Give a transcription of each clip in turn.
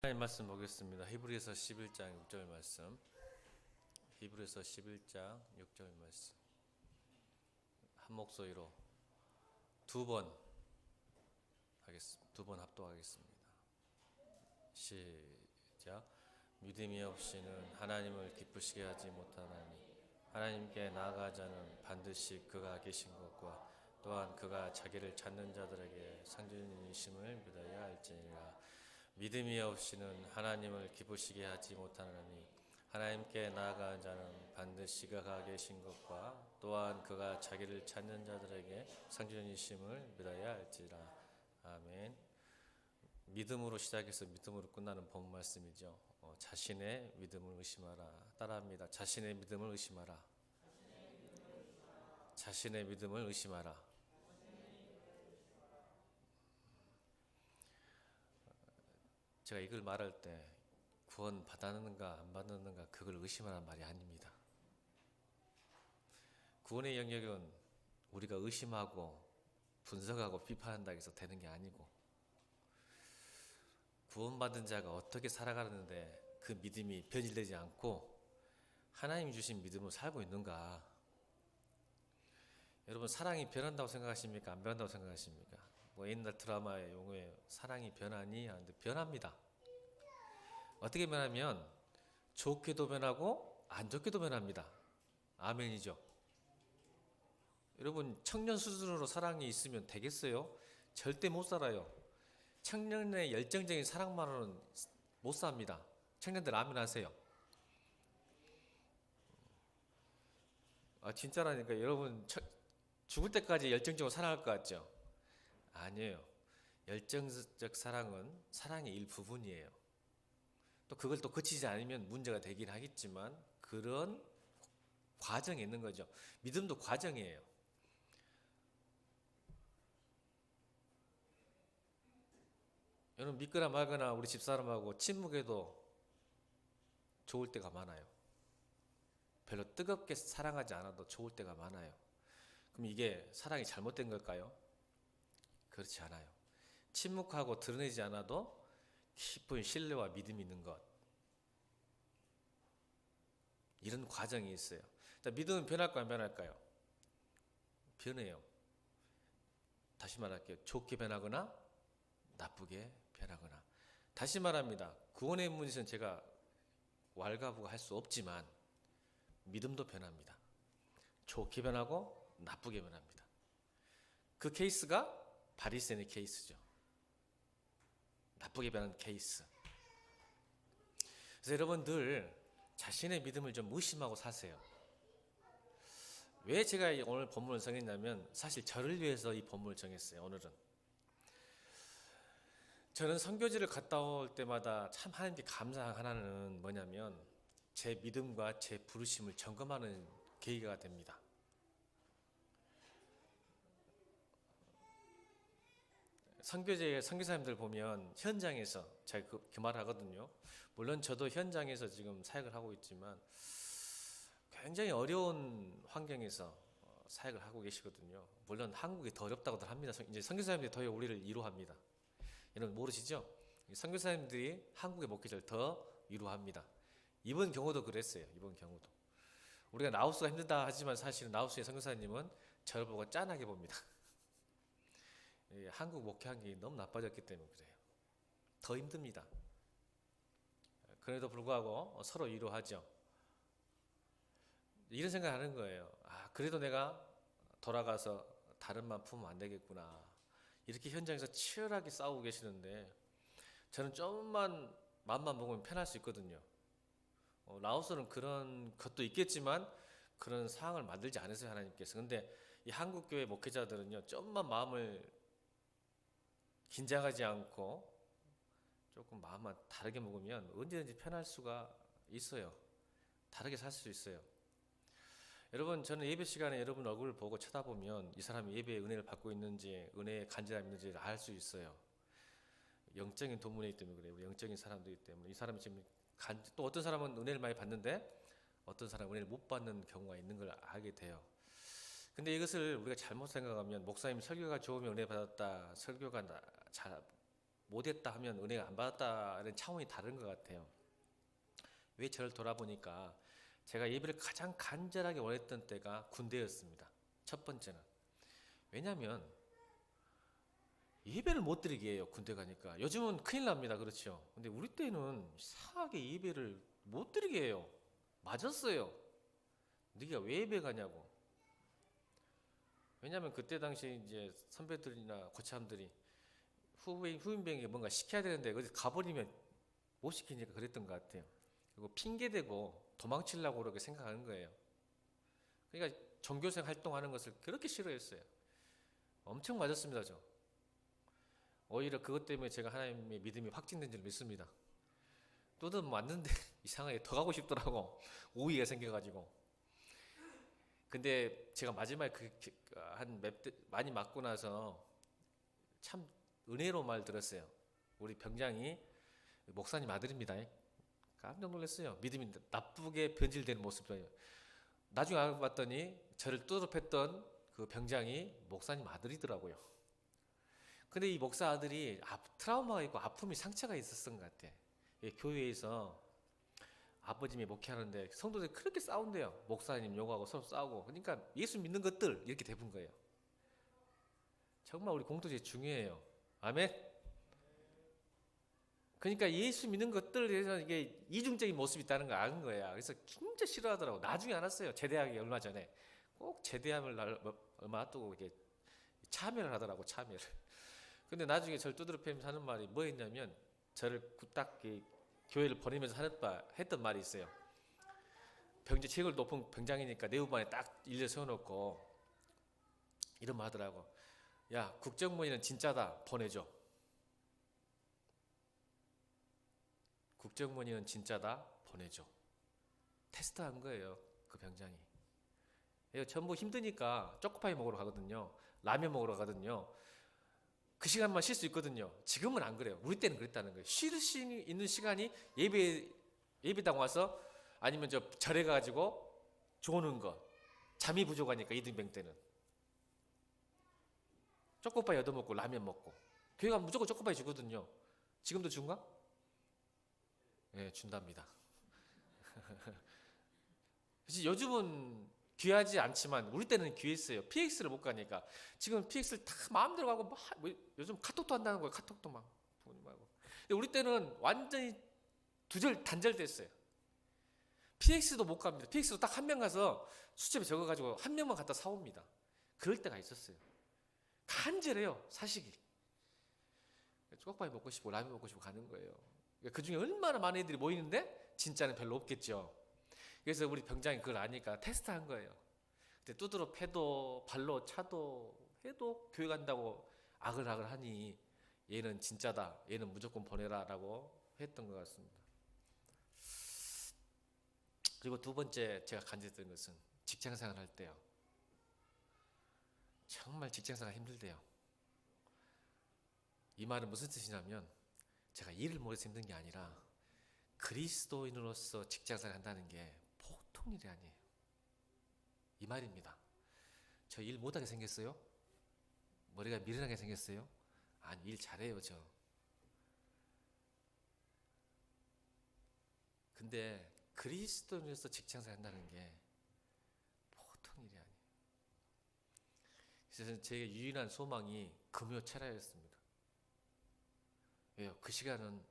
하나님 말씀 보겠습니다. 히브리서 11장 6절 말씀. 히브리서 11장 6절 말씀. 한 목소리로 두 번 하겠습니다. 두 번 합독하겠습니다. 시작. 믿음이 없이는 하나님을 기쁘시게 하지 못하나니 하나님께 나아가자는 반드시 그가 계신 것과 또한 그가 자기를 찾는 자들에게 상주이심을 믿어야 할지니라. 믿음이 없이는 하나님을 기쁘시게 하지 못하나니 하나님께 나아가는 자는 반드시 그가 계신 것과 또한 그가 자기를 찾는 자들에게 상주이심을 믿어야 할지라. 아멘. 믿음으로 시작해서 믿음으로 끝나는 본 말씀이죠. 자신의 믿음을 의심하라. 따라합니다. 자신의 믿음을 의심하라. 자신의 믿음을 의심하라. 제가 이걸 말할 때 구원 받았는가 안 받았는가 그걸 의심하라는 말이 아닙니다. 구원의 영역은 우리가 의심하고 분석하고 비판한다고 해서 되는 게 아니고, 구원받은 자가 어떻게 살아가는데 그 믿음이 변질되지 않고 하나님 주신 믿음으로 살고 있는가. 여러분, 사랑이 변한다고 생각하십니까? 안 변한다고 생각하십니까? 옛날 드라마의 용어에 사랑이 변하니 하는데 변합니다. 어떻게 변하면 좋게도 변하고 안 좋게도 변합니다. 아멘이죠. 여러분, 청년 수준으로 사랑이 있으면 되겠어요? 절대 못 살아요. 청년의 열정적인 사랑만으로는 못 삽니다. 청년들 아멘 하세요. 진짜라니까. 여러분, 죽을 때까지 열정적으로 사랑할 것 같죠? 아니에요. 열정적 사랑은 사랑의 일부분이에요. 또 그걸 또 거치지 않으면 문제가 되긴 하겠지만 그런 과정이 있는 거죠. 믿음도 과정이에요. 여러분, 믿거나 말거나 우리 집사람하고 침묵해도 좋을 때가 많아요. 별로 뜨겁게 사랑하지 않아도 좋을 때가 많아요. 그럼 이게 사랑이 잘못된 걸까요? 그렇지 않아요. 침묵하고 드러내지 않아도 깊은 신뢰와 믿음이 있는 것, 이런 과정이 있어요. 믿음은 변할까요? 안 변할까요? 변해요. 다시 말할게요. 좋게 변하거나 나쁘게 변하거나. 다시 말합니다. 구원의 문제는 제가 왈가부가 할 수 없지만 믿음도 변합니다. 좋게 변하고 나쁘게 변합니다. 그 케이스가 바리새인의 케이스죠. 나쁘게 변한 케이스. 그래서 여러분들 자신의 믿음을 좀 의심하고 사세요. 왜 제가 오늘 본문을 정했냐면 사실 저를 위해서 이 본문을 정했어요. 오늘은 저는 선교지를 갔다 올 때마다 참 하나님께 감사한 하나는 뭐냐면 제 믿음과 제 부르심을 점검하는 계기가 됩니다. 선교제의 선교사님들 보면 현장에서 제가 그 말을 하거든요. 물론 저도 현장에서 지금 사역을 하고 있지만 굉장히 어려운 환경에서 사역을 하고 계시거든요. 물론 한국이 더 어렵다고들 합니다. 이제 선교사님들이 더 우리를 위로합니다. 여러분 모르시죠? 선교사님들이 한국의 목회자를 더 위로합니다. 이번 경우도 그랬어요. 이번 경우도 우리가 라오스가 힘들다 하지만 사실은 라오스의 선교사님은 저를 보고 짠하게 봅니다. 한국 목회 환경이 너무 나빠졌기 때문에 그래요. 더 힘듭니다. 그래도 불구하고 서로 위로하죠. 이런 생각하는 거예요. 그래도 내가 돌아가서 다른 맘 품으면 안 되겠구나. 이렇게 현장에서 치열하게 싸우고 계시는데 저는 좀만 마음만 먹으면 편할 수 있거든요. 라오스는 그런 것도 있겠지만 그런 상황을 만들지 않으세요, 하나님께서. 근데 이 한국교회 목회자들은요, 좀만 마음을 긴장하지 않고 조금 마음만 다르게 먹으면 언제든지 편할 수가 있어요. 다르게 살 수 있어요. 여러분, 저는 예배 시간에 여러분 얼굴을 보고 쳐다보면 이 사람이 예배의 은혜를 받고 있는지 은혜의 간절함이 있는지를 알 수 있어요. 영적인 도문이기 때문에 그래요. 우리 영적인 사람들이기 때문에. 이 사람이 지금 또 어떤 사람은 은혜를 많이 받는데 어떤 사람은 은혜를 못 받는 경우가 있는 걸 알게 돼요. 근데 이것을 우리가 잘못 생각하면 목사님 설교가 좋으면 은혜 받았다, 설교가 못했다 하면 은혜가 안 받았다는 차원이 다른 것 같아요. 왜 저를 돌아보니까 제가 예배를 가장 간절하게 원했던 때가 군대였습니다. 첫 번째는 왜냐하면 예배를 못 드리게 해요. 군대 가니까. 요즘은 큰일 납니다. 그렇죠. 근데 우리 때는 이상하게 예배를 못 드리게 해요. 맞았어요. 네가 왜 예배 가냐고. 왜냐하면 그때 당시 이제 선배들이나 고참들이 후임병에게 뭔가 시켜야 되는데 어디 가버리면 못 시키니까 그랬던 것 같아요. 그리고 핑계대고 도망치려고 그렇게 생각하는 거예요. 그러니까 종교생 활동하는 것을 그렇게 싫어했어요. 엄청 맞았습니다, 저. 오히려 그것 때문에 제가 하나님의 믿음이 확증된 줄 믿습니다. 또는 맞는데 이상하게 더 가고 싶더라고. 오이가 생겨가지고. 근데 제가 마지막에 많이 맞고 나서 참 은혜로 말 들었어요. 우리 병장이 목사님 아들입니다. 깜짝 놀랐어요. 믿음이 나쁘게 변질되는 모습이에요. 나중에 알고 봤더니 저를 뚜드럽했던 그 병장이 목사님 아들이더라고요. 근데 이 목사 아들이 트라우마가 있고 아픔이 상처가 있었던 것 같아. 교회에서 아버님이 목회하는데 성도들이 그렇게 싸운대요. 목사님 욕하고 서로 싸우고. 그러니까 예수 믿는 것들 이렇게 돼본 거예요. 정말 우리 공동체 중요해요. 아멘. 그러니까 예수 믿는 것들에 대해서 이게 이중적인 모습이 있다는 걸 아는 거야. 그래서 진짜 싫어하더라고. 나중에 알았어요. 제대하기 얼마 전에 꼭 제대함을 얼마 앞두고 이렇게 참여를 하더라고. 참여를. 근데 나중에 저를 두드러패면서 하는 말이 뭐였냐면 저를 딱 교회를 보내면서 했던 말이 있어요. 체격을 높은 병장이니까 내 후반에 딱 일려 세워놓고 이런 말 하더라고. 야, 국정원이는 진짜다. 보내줘. 국정원이는 진짜다. 보내줘. 테스트한 거예요. 그 병장이. 전부 힘드니까 초코파이 먹으러 가거든요. 라면 먹으러 가거든요. 그 시간만 쉴 수 있거든요. 지금은 안 그래요. 우리 때는 그랬다는 거예요. 쉴 수 있는 시간이 예배당 와서 아니면 절에 가가지고 조는 거. 잠이 부족하니까 이등병 때는. 초코파이 얻어먹고 라면 먹고. 교회 가면 무조건 초코파이 주거든요. 지금도 준가? 네, 준답니다. 요즘은 귀하지 않지만 우리 때는 귀했어요. PX를 못 가니까. 지금 PX를 다 마음대로 가고 요즘 카톡도 한다는 거예요. 카톡도 막 부모님 하고. 근데 우리 때는 완전히 단절됐어요. PX도 못 갑니다. PX도 딱 한 명 가서 수첩에 적어가지고 한 명만 갖다 사옵니다. 그럴 때가 있었어요. 간절해요. 사식이. 초코파이 먹고 싶고 라면 먹고 싶고 가는 거예요. 그 중에 얼마나 많은 애들이 모이는데 진짜는 별로 없겠죠. 그래서 우리 병장이 그걸 아니까 테스트한 거예요. 근데 두드러 패도 발로 차도 해도 교회 간다고 아글아글 하니 얘는 진짜다. 얘는 무조건 보내라 라고 했던 것 같습니다. 그리고 두 번째 제가 간절했던 것은 직장생활 할 때요. 정말 직장생활 힘들대요. 이 말은 무슨 뜻이냐면 제가 일을 못해서 힘든 게 아니라 그리스도인으로서 직장생활 한다는 게 보통 일이 아니에요. 이 말입니다. 저 일 못하게 생겼어요? 머리가 미련하게 생겼어요? 아니, 일 잘해요, 저. 근데 그리스도인으로서 직장생활 한다는 게 보통 일이 아니에요. 그래서 제 유일한 소망이 금요 철야였습니다. 왜요? 그 시간은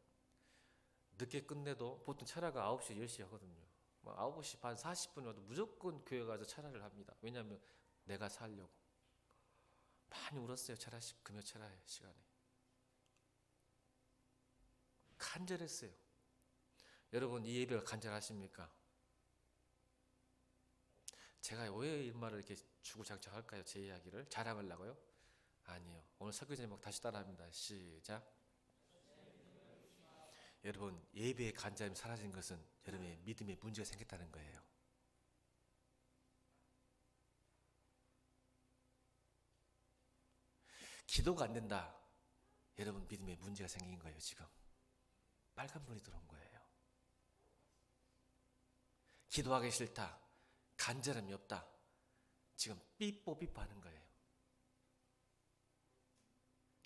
늦게 끝내도 보통 철야가 9시, 10시 하거든요. 9시 반 40분 와도 무조건 교회 가서 철야를 합니다. 왜냐하면 내가 살려고. 많이 울었어요. 금요 철야 시간에. 간절했어요. 여러분 이 예배가 간절하십니까? 제가 왜 이 말을 이렇게 주구장창할까요? 제 이야기를 자랑하려고요? 아니에요. 오늘 설교 제목 다시 따라합니다. 시작. 여러분 예배의 간절함이 사라진 것은 여러분의 믿음에 문제가 생겼다는 거예요. 기도가 안 된다. 여러분 믿음에 문제가 생긴 거예요. 지금 빨간불이 들어온 거예요. 기도하기 싫다. 간절함이 없다. 지금 삐뽀삐뽀 하는 거예요.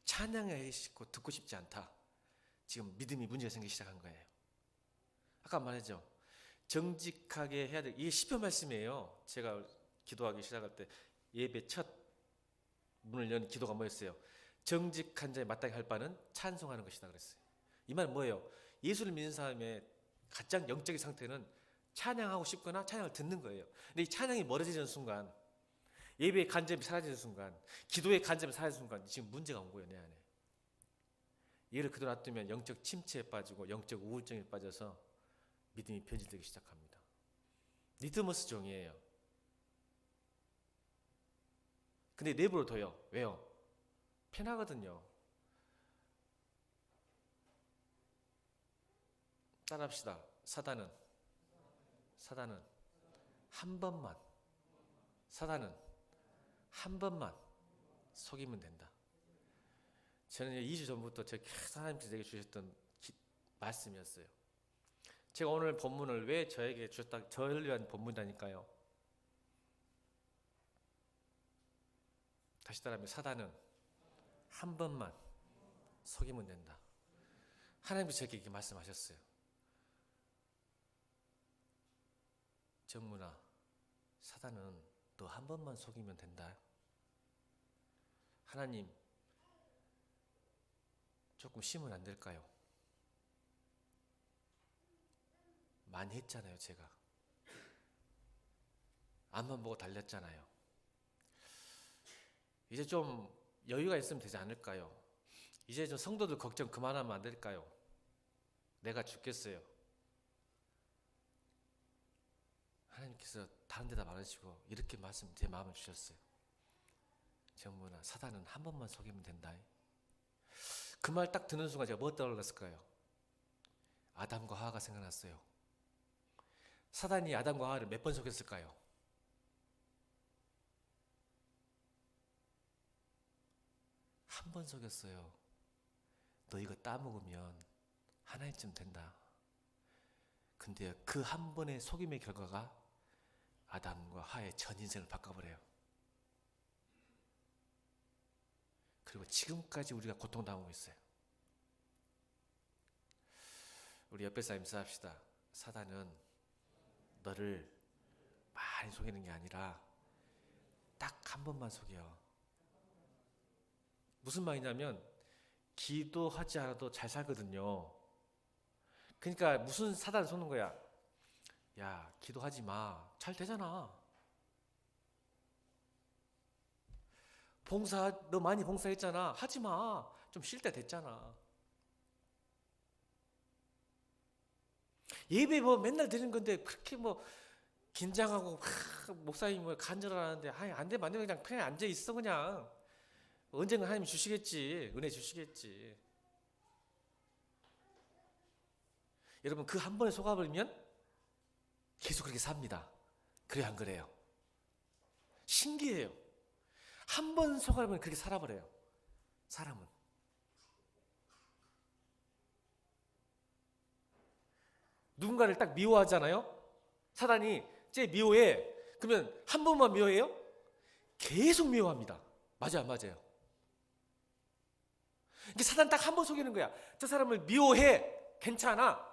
찬양하기 싫고 듣고 싶지 않다. 지금 믿음이 문제가 생기기 시작한 거예요. 아까 말했죠. 정직하게 해야 돼. 이게 시편 말씀이에요. 제가 기도하기 시작할 때 예배 첫 문을 연 기도가 뭐였어요? 정직한 자에 마땅히 할 바는 찬송하는 것이다 그랬어요. 이 말은 뭐예요? 예수를 믿는 사람의 가장 영적인 상태는 찬양하고 싶거나 찬양을 듣는 거예요. 근데 이 찬양이 멀어지는 순간, 예배의 간접이 사라지는 순간, 기도의 간접이 사라지는 순간 지금 문제가 온 거예요, 내 안에. 얘를 그대로 놔두면 영적 침체에 빠지고 영적 우울증에 빠져서 믿음이 변질되기 시작합니다. 리드머스 종이에요. 근데 내부로 둬요. 왜요? 편하거든요. 따라합시다. 사단은 한 번만, 사단은 한 번만 속이면 된다. 저는 2주 전부터 하나님께서 제게 주셨던 말씀이었어요. 제가 오늘 본문을 왜 저에게 주셨다, 저를 위한 본문이라니까요. 다시 따라하면 사단은 한 번만 속이면 된다. 하나님께서 제게 이렇게 말씀하셨어요. 정문아, 사단은 너 한 번만 속이면 된다. 하나님, 조금 쉬면 안 될까요? 많이 했잖아요, 제가. 앞만 보고 달렸잖아요. 이제 좀 여유가 있으면 되지 않을까요? 이제 좀 성도들 걱정 그만하면 안 될까요? 내가 죽겠어요. 하나님께서 다른 데다 말하시고 이렇게 제 마음을 주셨어요. 정문아, 사단은 한 번만 속이면 된다. 그 말 딱 듣는 순간 제가 뭐 떠올랐을까요? 아담과 하와가 생각났어요. 사단이 아담과 하와를 몇 번 속였을까요? 한 번 속였어요. 너 이거 따먹으면 하나님쯤 된다. 근데 그 한 번의 속임의 결과가 아담과 하와의 전 인생을 바꿔버려요. 그리고 지금까지 우리가 고통당하고 있어요. 우리 옆에 사람 인사합시다. 사단은 너를 많이 속이는 게 아니라 딱 한 번만 속여. 무슨 말이냐면 기도하지 않아도 잘 살거든요. 그러니까 무슨 사단을 속는 거야? 야, 기도하지 마. 잘 되잖아. 너 많이 봉사했잖아. 하지 마. 좀 쉴 때 됐잖아. 예배 뭐 맨날 드리는 건데 그렇게 뭐 긴장하고 목사님 뭐 간절하는데 안 되면 안 되면 그냥 앉아 있어 그냥. 언젠가 하나님 주시겠지. 은혜 주시겠지. 여러분 그 한 번에 속아버리면 계속 그렇게 삽니다. 그래요 안 그래요? 신기해요. 한 번 속아버리면 그렇게 살아버려요. 사람은. 누군가를 딱 미워하잖아요. 사단이 쟤 미워해. 그러면 한 번만 미워해요? 계속 미워합니다. 맞아요 안 맞아요? 이게 사단 딱 한 번 속이는 거야. 저 사람을 미워해. 괜찮아.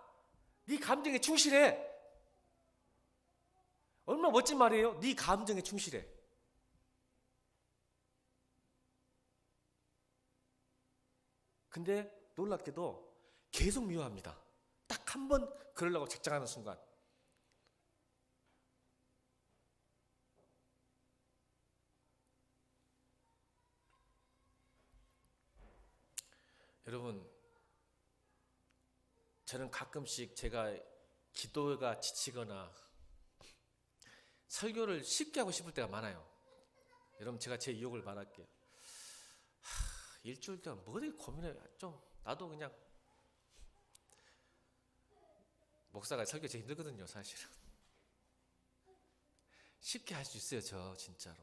네 감정에 충실해. 얼마나 멋진 말이에요. 네 감정에 충실해. 근데 놀랍게도 계속 미워합니다. 딱 한 번 그러려고 작정하는 순간. 여러분, 저는 가끔씩 제가 기도가 지치거나 설교를 쉽게 하고 싶을 때가 많아요. 여러분 제가 제 유혹을 말할게요. 일주일 동안 뭐 이렇게 고민해. 좀 나도 그냥 목사가 설교 제일 힘들거든요 사실은. 쉽게 할 수 있어요 저 진짜로.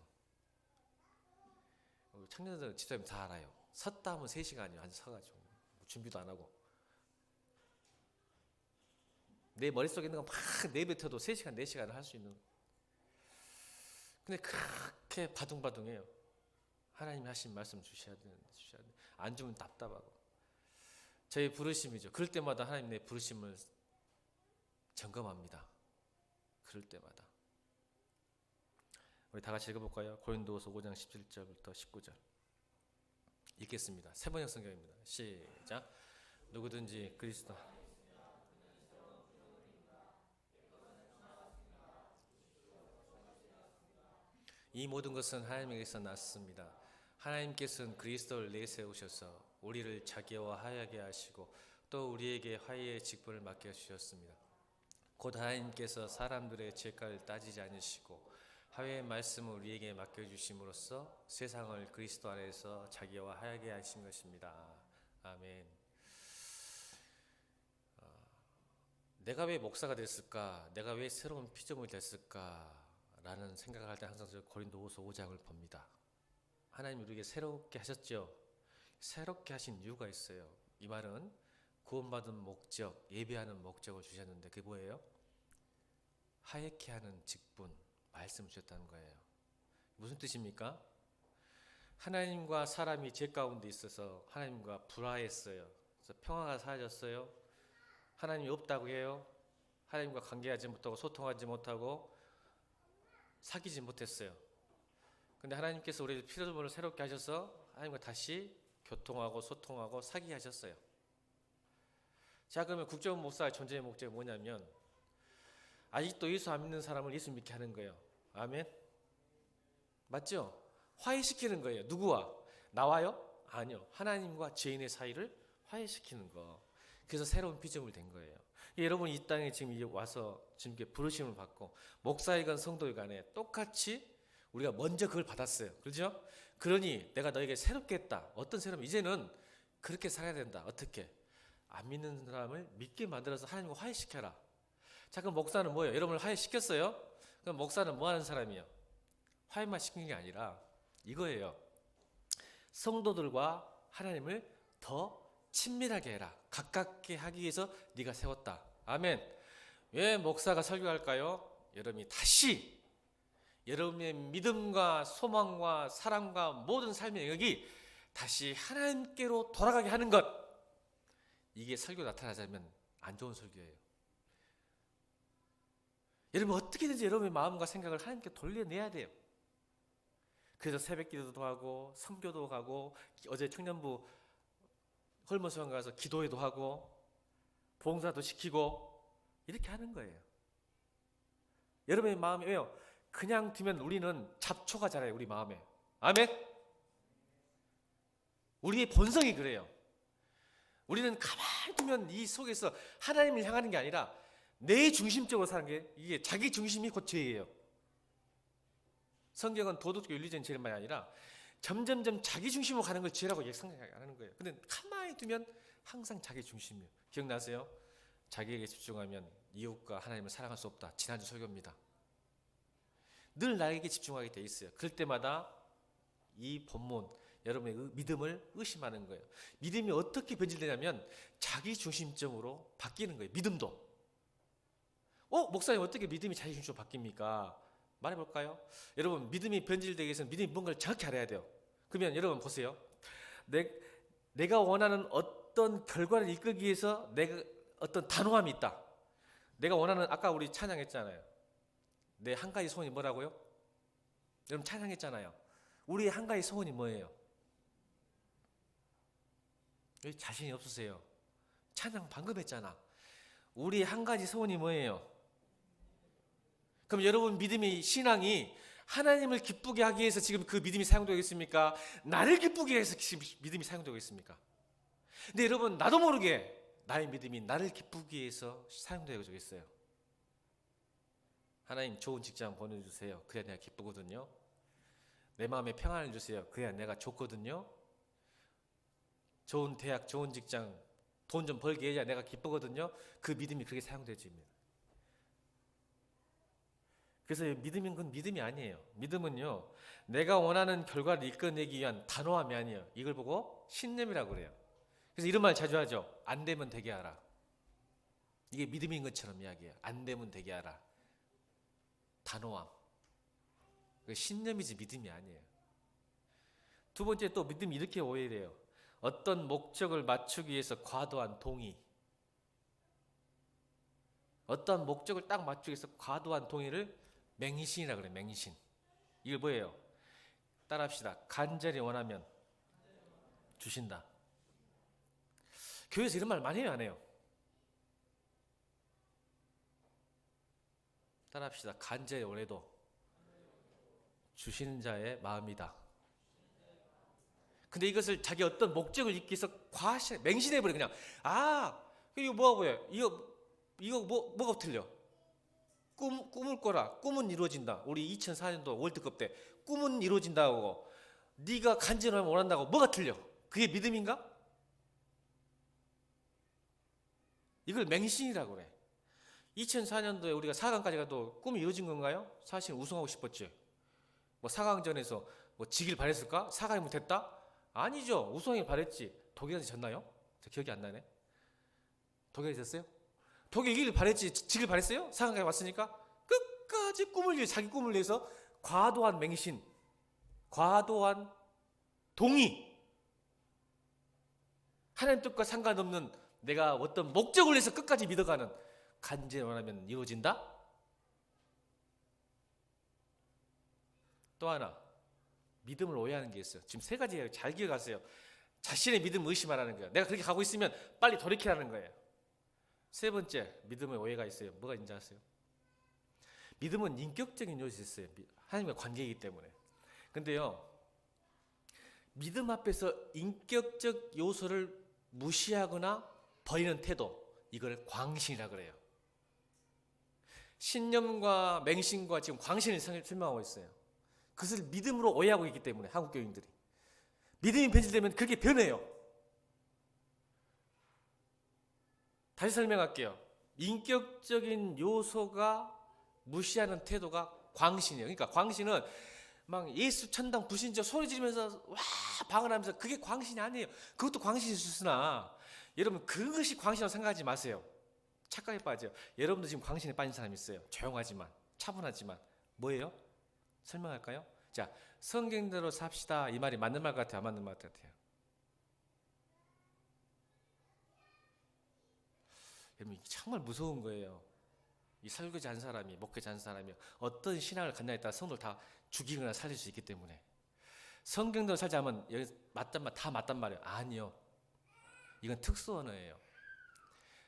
청년들 집사님 다 알아요. 섰다 하면 3시간이요. 앉아 서가지고 준비도 안 하고 내 머릿속에 있는 거 막 내뱉어도 3시간 4시간을 할 수 있는. 근데 그렇게 바둥바둥해요. 하나님이 하신 말씀 주셔야 되는데 안 주면 답답하고. 저희 부르심이죠. 그럴 때마다 하나님 내 부르심을 점검합니다. 그럴 때마다. 우리 다 같이 읽어볼까요? 고린도후서 5장 17절부터 19절 읽겠습니다. 세 번역 성경입니다. 시작. 누구든지 그리스도 이 모든 것은 하나님에게서 났습니다. 하나님께서는 그리스도를 내세우셔서 우리를 자기와하게 하시고 또 우리에게 화해의 직분을 맡겨주셨습니다. 곧 하나님께서 사람들의 죄가를 따지지 않으시고 화해의 말씀을 우리에게 맡겨주심으로써 세상을 그리스도 안에서 자기와하게 하신 것입니다. 아멘. 내가 왜 목사가 됐을까? 내가 왜 새로운 피조물이 됐을까? 라는 생각을 할 때 항상 저 고린도후서 5장을 봅니다. 하나님 우리에게 새롭게 하셨죠. 새롭게 하신 이유가 있어요. 이 말은 구원받은 목적, 예배하는 목적을 주셨는데 그게 뭐예요? 하얗게 하는 직분, 말씀 주셨다는 거예요. 무슨 뜻입니까? 하나님과 사람이 죄 가운데 있어서 하나님과 불화했어요. 그래서 평화가 사라졌어요. 하나님이 없다고 해요. 하나님과 관계하지 못하고 소통하지 못하고 사귀지 못했어요. 근데 하나님께서 우리를 피조물을 새롭게 하셔서 하나님과 다시 교통하고 소통하고 사귀게 하셨어요. 자, 그러면 국정원 목사의 존재의 목적이 뭐냐면 아직도 예수 안 믿는 사람을 예수 믿게 하는 거예요. 아멘. 맞죠? 화해시키는 거예요. 누구와? 나와요? 아니요. 하나님과 죄인의 사이를 화해시키는 거. 그래서 새로운 피조물이 된 거예요. 여러분 이 땅에 지금 와서 지금 부르심을 받고 목사이건 성도이간에 똑같이 우리가 먼저 그걸 받았어요. 그렇죠? 그러니 내가 너에게 새롭게 했다. 어떤 새로움? 이제는 그렇게 살아야 된다. 어떻게? 안 믿는 사람을 믿게 만들어서 하나님과 화해시켜라. 자, 그럼 목사는 뭐예요? 여러분을 화해시켰어요? 그럼 목사는 뭐 하는 사람이에요? 화해만 시킨 게 아니라 이거예요. 성도들과 하나님을 더 친밀하게 해라. 가깝게 하기 위해서 네가 세웠다. 아멘. 왜 목사가 설교할까요? 여러분이 다시 여러분의 믿음과 소망과 사랑과 모든 삶의 영역이 다시 하나님께로 돌아가게 하는 것. 이게 설교 나타나자면 안 좋은 설교예요. 여러분 어떻게든지 여러분의 마음과 생각을 하나님께 돌려내야 돼요. 그래서 새벽 기도도 하고 선교도 가고 어제 청년부 헐머수원 가서 기도회도 하고 봉사도 시키고 이렇게 하는 거예요. 여러분의 마음이 왜요? 그냥 두면 우리는 잡초가 자라요. 우리 마음에. 아멘. 우리의 본성이 그래요. 우리는 가만히 두면 이 속에서 하나님을 향하는 게 아니라 내 중심적으로 사는 게 이게 자기 중심이 곧 죄예요. 성경은 도덕적 윤리적인 죄만이 아니라 점점점 자기 중심으로 가는 걸 죄라고 생각하는 거예요. 근데 가만히 두면 항상 자기 중심이에요. 기억나세요? 자기에게 집중하면 이웃과 하나님을 사랑할 수 없다. 지난주 설교입니다. 늘 나에게 집중하게 돼 있어요. 그럴 때마다 이 본문 여러분의 믿음을 의심하는 거예요. 믿음이 어떻게 변질되냐면 자기 중심점으로 바뀌는 거예요. 믿음도. 목사님 어떻게 믿음이 자기 중심으로 바뀝니까? 말해볼까요? 여러분 믿음이 변질되기 위해서는 믿음이 뭔가를 정확히 알아야 돼요. 그러면 여러분 보세요. 내가 원하는 어떤 결과를 이끌기 위해서 내가 어떤 단호함이 있다. 내가 원하는 아까 우리 찬양했잖아요. 내 한 가지 소원이 뭐라고요? 여러분 찬양했잖아요. 우리의 한 가지 소원이 뭐예요? 왜 자신이 없으세요? 찬양 방금 했잖아. 우리의 한 가지 소원이 뭐예요? 그럼 여러분 믿음이 신앙이 하나님을 기쁘게 하기 위해서 지금 그 믿음이 사용되고 있습니까? 나를 기쁘게 해서 지금 믿음이 사용되고 있습니까? 근데 여러분 나도 모르게 나의 믿음이 나를 기쁘게 해서 사용되고 있어요. 하나님 좋은 직장 보내주세요. 그래야 내가 기쁘거든요. 내 마음에 평안을 주세요. 그래야 내가 좋거든요. 좋은 대학, 좋은 직장, 돈 좀 벌게 해야 내가 기쁘거든요. 그 믿음이 그렇게 사용되집니다. 그래서 믿음인 건 믿음이 아니에요. 믿음은요, 내가 원하는 결과를 이끌어내기 위한 단호함이 아니에요. 이걸 보고 신념이라고 그래요. 그래서 이런 말 자주 하죠. 안 되면 되게 하라. 이게 믿음인 것처럼 이야기해요. 안 되면 되게 하라. 단호함. 신념이지 믿음이 아니에요. 두 번째 또 믿음이 이렇게 오해돼요. 어떤 목적을 맞추기 위해서 과도한 동의, 어떤 목적을 딱 맞추기 위해서 과도한 동의를 맹신이라 그래요. 맹신. 이게 뭐예요? 따라합시다. 간절히 원하면 주신다. 교회에서 이런 말 많이 해요, 안 해요? 따라합시다. 간절히 원해도 주시는 자의 마음이다. 근데 이것을 자기 어떤 목적을 잊기 위해서 맹신해버려. 그냥 이거 뭐가 보여? 이거 뭐가 틀려? 꿈을 꿔라. 꿈은 이루어진다. 우리 2004년도 월드컵 때 꿈은 이루어진다고, 네가 간절히 원한다고 뭐가 틀려? 그게 믿음인가? 이걸 맹신이라고 그래. 2004년도에 우리가 4강까지 가도 꿈이 이루어진 건가요? 사실 우승하고 싶었지. 뭐 4강전에서 뭐 지길 바랬을까? 4강이 못했다? 아니죠. 우승하길 바랬지. 독일한테 졌나요? 저 기억이 안 나네. 독일이 졌어요? 독일 이기길 바랬지. 지길 바랬어요? 4강까지 왔으니까 끝까지 꿈을 위해, 자기 꿈을 위해서 과도한 맹신, 과도한 동의, 하나님 뜻과 상관없는 내가 어떤 목적을 위해서 끝까지 믿어가는, 간절히 원하면 이루어진다? 또 하나, 믿음을 오해하는 게 있어요. 지금 세 가지예요. 잘 기억하세요. 자신의 믿음을 의심하라는 거예요. 내가 그렇게 가고 있으면 빨리 돌이키라는 거예요. 세 번째, 믿음의 오해가 있어요. 뭐가 있는지 아세요? 믿음은 인격적인 요소가 있어요. 하나님과 관계이기 때문에. 근데요, 믿음 앞에서 인격적 요소를 무시하거나 버리는 태도, 이걸 광신이라 그래요. 신념과 맹신과 지금 광신을 설명하고 있어요. 그것을 믿음으로 오해하고 있기 때문에 한국 교인들이. 믿음이 변질되면 그게 변해요. 다시 설명할게요. 인격적인 요소가 무시하는 태도가 광신이에요. 그러니까 광신은 막 예수 천당 불신자 소리 지르면서 와 방언하면서, 그게 광신이 아니에요. 그것도 광신일 수 있으나 여러분 그것이 광신이라고 생각하지 마세요. 착각에 빠져요. 여러분도 지금 광신에 빠진 사람이 있어요. 조용하지만 차분하지만. 뭐예요? 설명할까요? 자, 성경대로 삽시다. 이 말이 맞는 말 같아요? 안 맞는 말 같아요? 여러분 정말 무서운 거예요. 이 설교자 한 사람이, 목회자 한 사람이 어떤 신앙을 갖냐에 따라 성도를 다 죽이거나 살릴 수 있기 때문에, 성경대로 살자면 여기 다 맞단 말이에요. 아니요. 이건 특수 언어예요.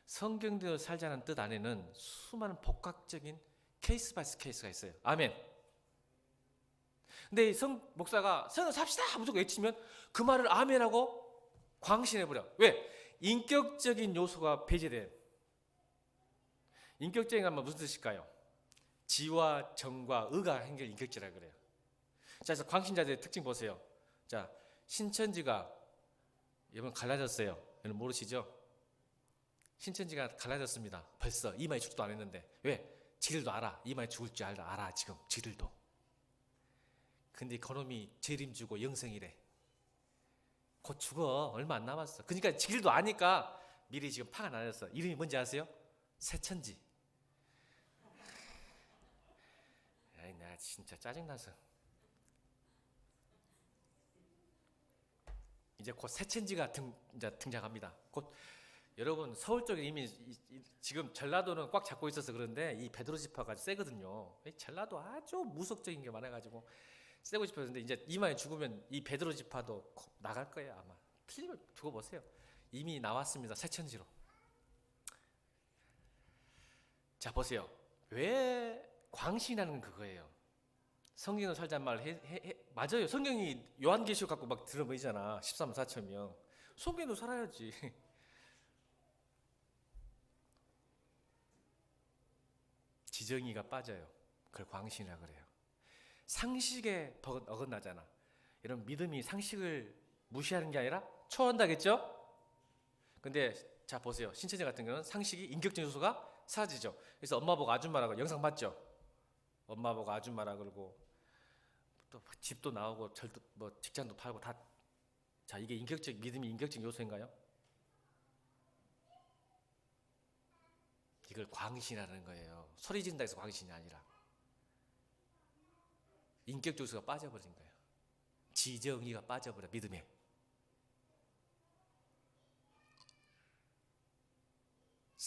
성경대로 살자는 뜻 안에는 수많은 복합적인 케이스 바이 케이스가 있어요. 아멘. 근데 목사가 성경 삽시다 무조건 외치면 그 말을 아멘하고 광신해버려. 왜? 인격적인 요소가 배제돼요. 인격적인 건 무슨 뜻일까요? 지와 정과 의가 한결 인격지라 그래요. 자, 그래서 광신자들의 특징 보세요. 자, 신천지가 여러분 갈라졌어요. 여러분 모르시죠? 신천지가 갈라졌습니다. 벌써 이마에 죽지도 안 했는데. 왜? 지들도 알아. 이마에 죽을 줄 알아 지금 지들도. 근데 그놈이 재림 주고 영생이래. 곧 죽어. 얼마 안 남았어. 그러니까 지들도 아니까 미리 지금 파가 나졌어. 이름이 뭔지 아세요? 새천지. 아이, 나 진짜 짜증나서. 이제 곧 새천지가 등장합니다. 곧. 여러분 서울 쪽에 이미 지금 전라도는 꽉 잡고 있어서 그런데 이 베드로 지파가 세거든요. 전라도 아주 무속적인 게 많아가지고 세고 싶었는데, 이제 이마에 죽으면 이 베드로 지파도 나갈 거예요 아마. 필립을 두고 보세요. 이미 나왔습니다. 새천지로. 자 보세요. 왜 광신이라는 건 그거예요. 성경으로 살자는 말을 맞아요. 성경이 요한계시록 갖고 막 들어보이잖아. 13만 4천 명. 성경으로 살아야지. 지정의가 빠져요. 그걸 광신이라 그래요. 상식에 어긋나잖아. 이런 믿음이 상식을 무시하는 게 아니라 초월한다겠죠? 근데 자 보세요. 신천지 같은 경우는 상식이 인격적 요소가 사라지죠. 그래서 엄마 보고 아줌마라고 영상 봤죠? 엄마 보고 아줌마라 그러고 또 집도 나오고 절도 뭐 직장도 팔고 다. 자, 이게 믿음이 인격적 요소인가요? 이걸 광신이라는 거예요. 소리 지른다 해서 광신이 아니라 인격 요소가 빠져버린 거예요. 지정의가 빠져버려. 믿음에.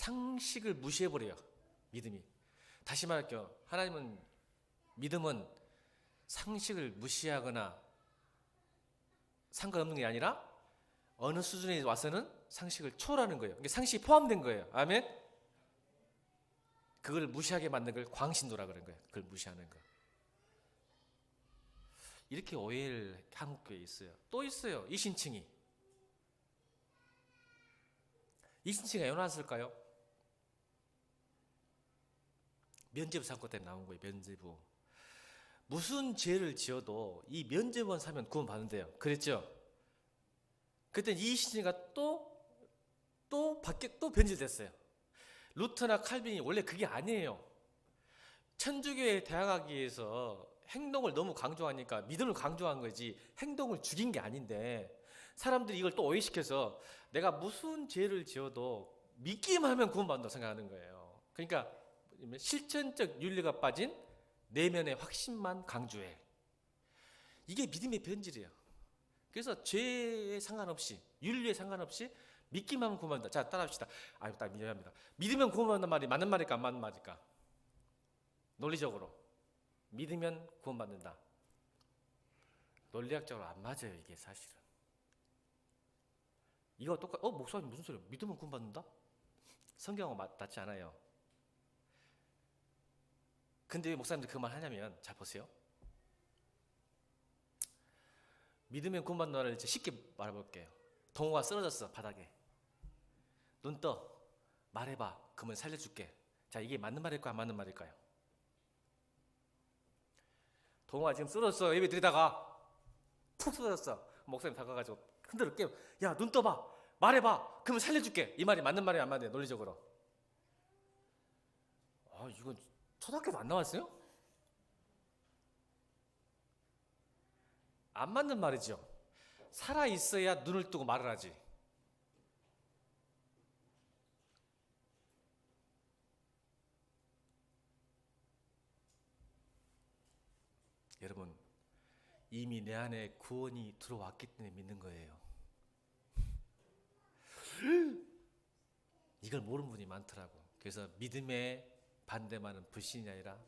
상식을 무시해버려요. 믿음이. 다시 말할게요. 믿음은 상식을 무시하거나 상관없는 게 아니라 어느 수준에 와서는 상식을 초월하는 거예요. 그러니까 상식이 포함된 거예요. 아멘. 그걸 무시하게 만든 걸 광신도라 그런 거예요. 그걸 무시하는 거. 이렇게 오해를 한국교회에 있어요. 또 있어요. 이신칭이 왜 나왔을까요? 면죄부 사건 때문에 나온 거예요. 면죄부. 무슨 죄를 지어도 이 면죄부만 사면 구원 받는데요. 그랬죠? 그때 이신칭이가 또 변질됐어요. 루터나 칼빈이 원래 그게 아니에요. 천주교에 대항하기 위해서 행동을 너무 강조하니까 믿음을 강조한 거지 행동을 죽인 게 아닌데, 사람들이 이걸 또 오해시켜서 내가 무슨 죄를 지어도 믿기만 하면 구원받는다고 생각하는 거예요. 그러니까 실천적 윤리가 빠진 내면의 확신만 강조해. 이게 믿음의 변질이에요. 그래서 죄에 상관없이, 윤리에 상관없이 믿기만 하면 구원받는다. 자, 따라합시다. 딱 미안합니다. 믿으면 구원받는다는 말이 맞는 말일까 안 맞는 말일까? 논리적으로 믿으면 구원받는다. 논리학적으로 안 맞아요. 이게 사실은. 이거 목사님 무슨 소리야? 믿으면 구원받는다? 성경하고 맞지 않아요. 근데 왜 목사님들 그 말 하냐면, 자 보세요. 믿으면 구원받는다를 쉽게 말해볼게요. 동호가 쓰러졌어 바닥에. 눈 떠. 말해봐. 그러면 살려줄게. 자, 이게 맞는 말일까요? 안 맞는 말일까요? 동호가 지금 쓰러졌어. 예배 드리다가 푹 쓰러졌어. 목사님 다가가지고 흔들어 깨워. 야, 눈 떠봐. 말해봐. 그러면 살려줄게. 이 말이 맞는 말이 안 맞네. 논리적으로. 이건 초등학교도 안 나왔어요? 안 맞는 말이죠. 살아있어야 눈을 뜨고 말을 하지. 여러분, 이미 내 안에 구원이 들어왔기 때문에 믿는 거예요. 이걸 모르는 분이 많더라고. 그래서 믿음의 반대말은 불신이 아니라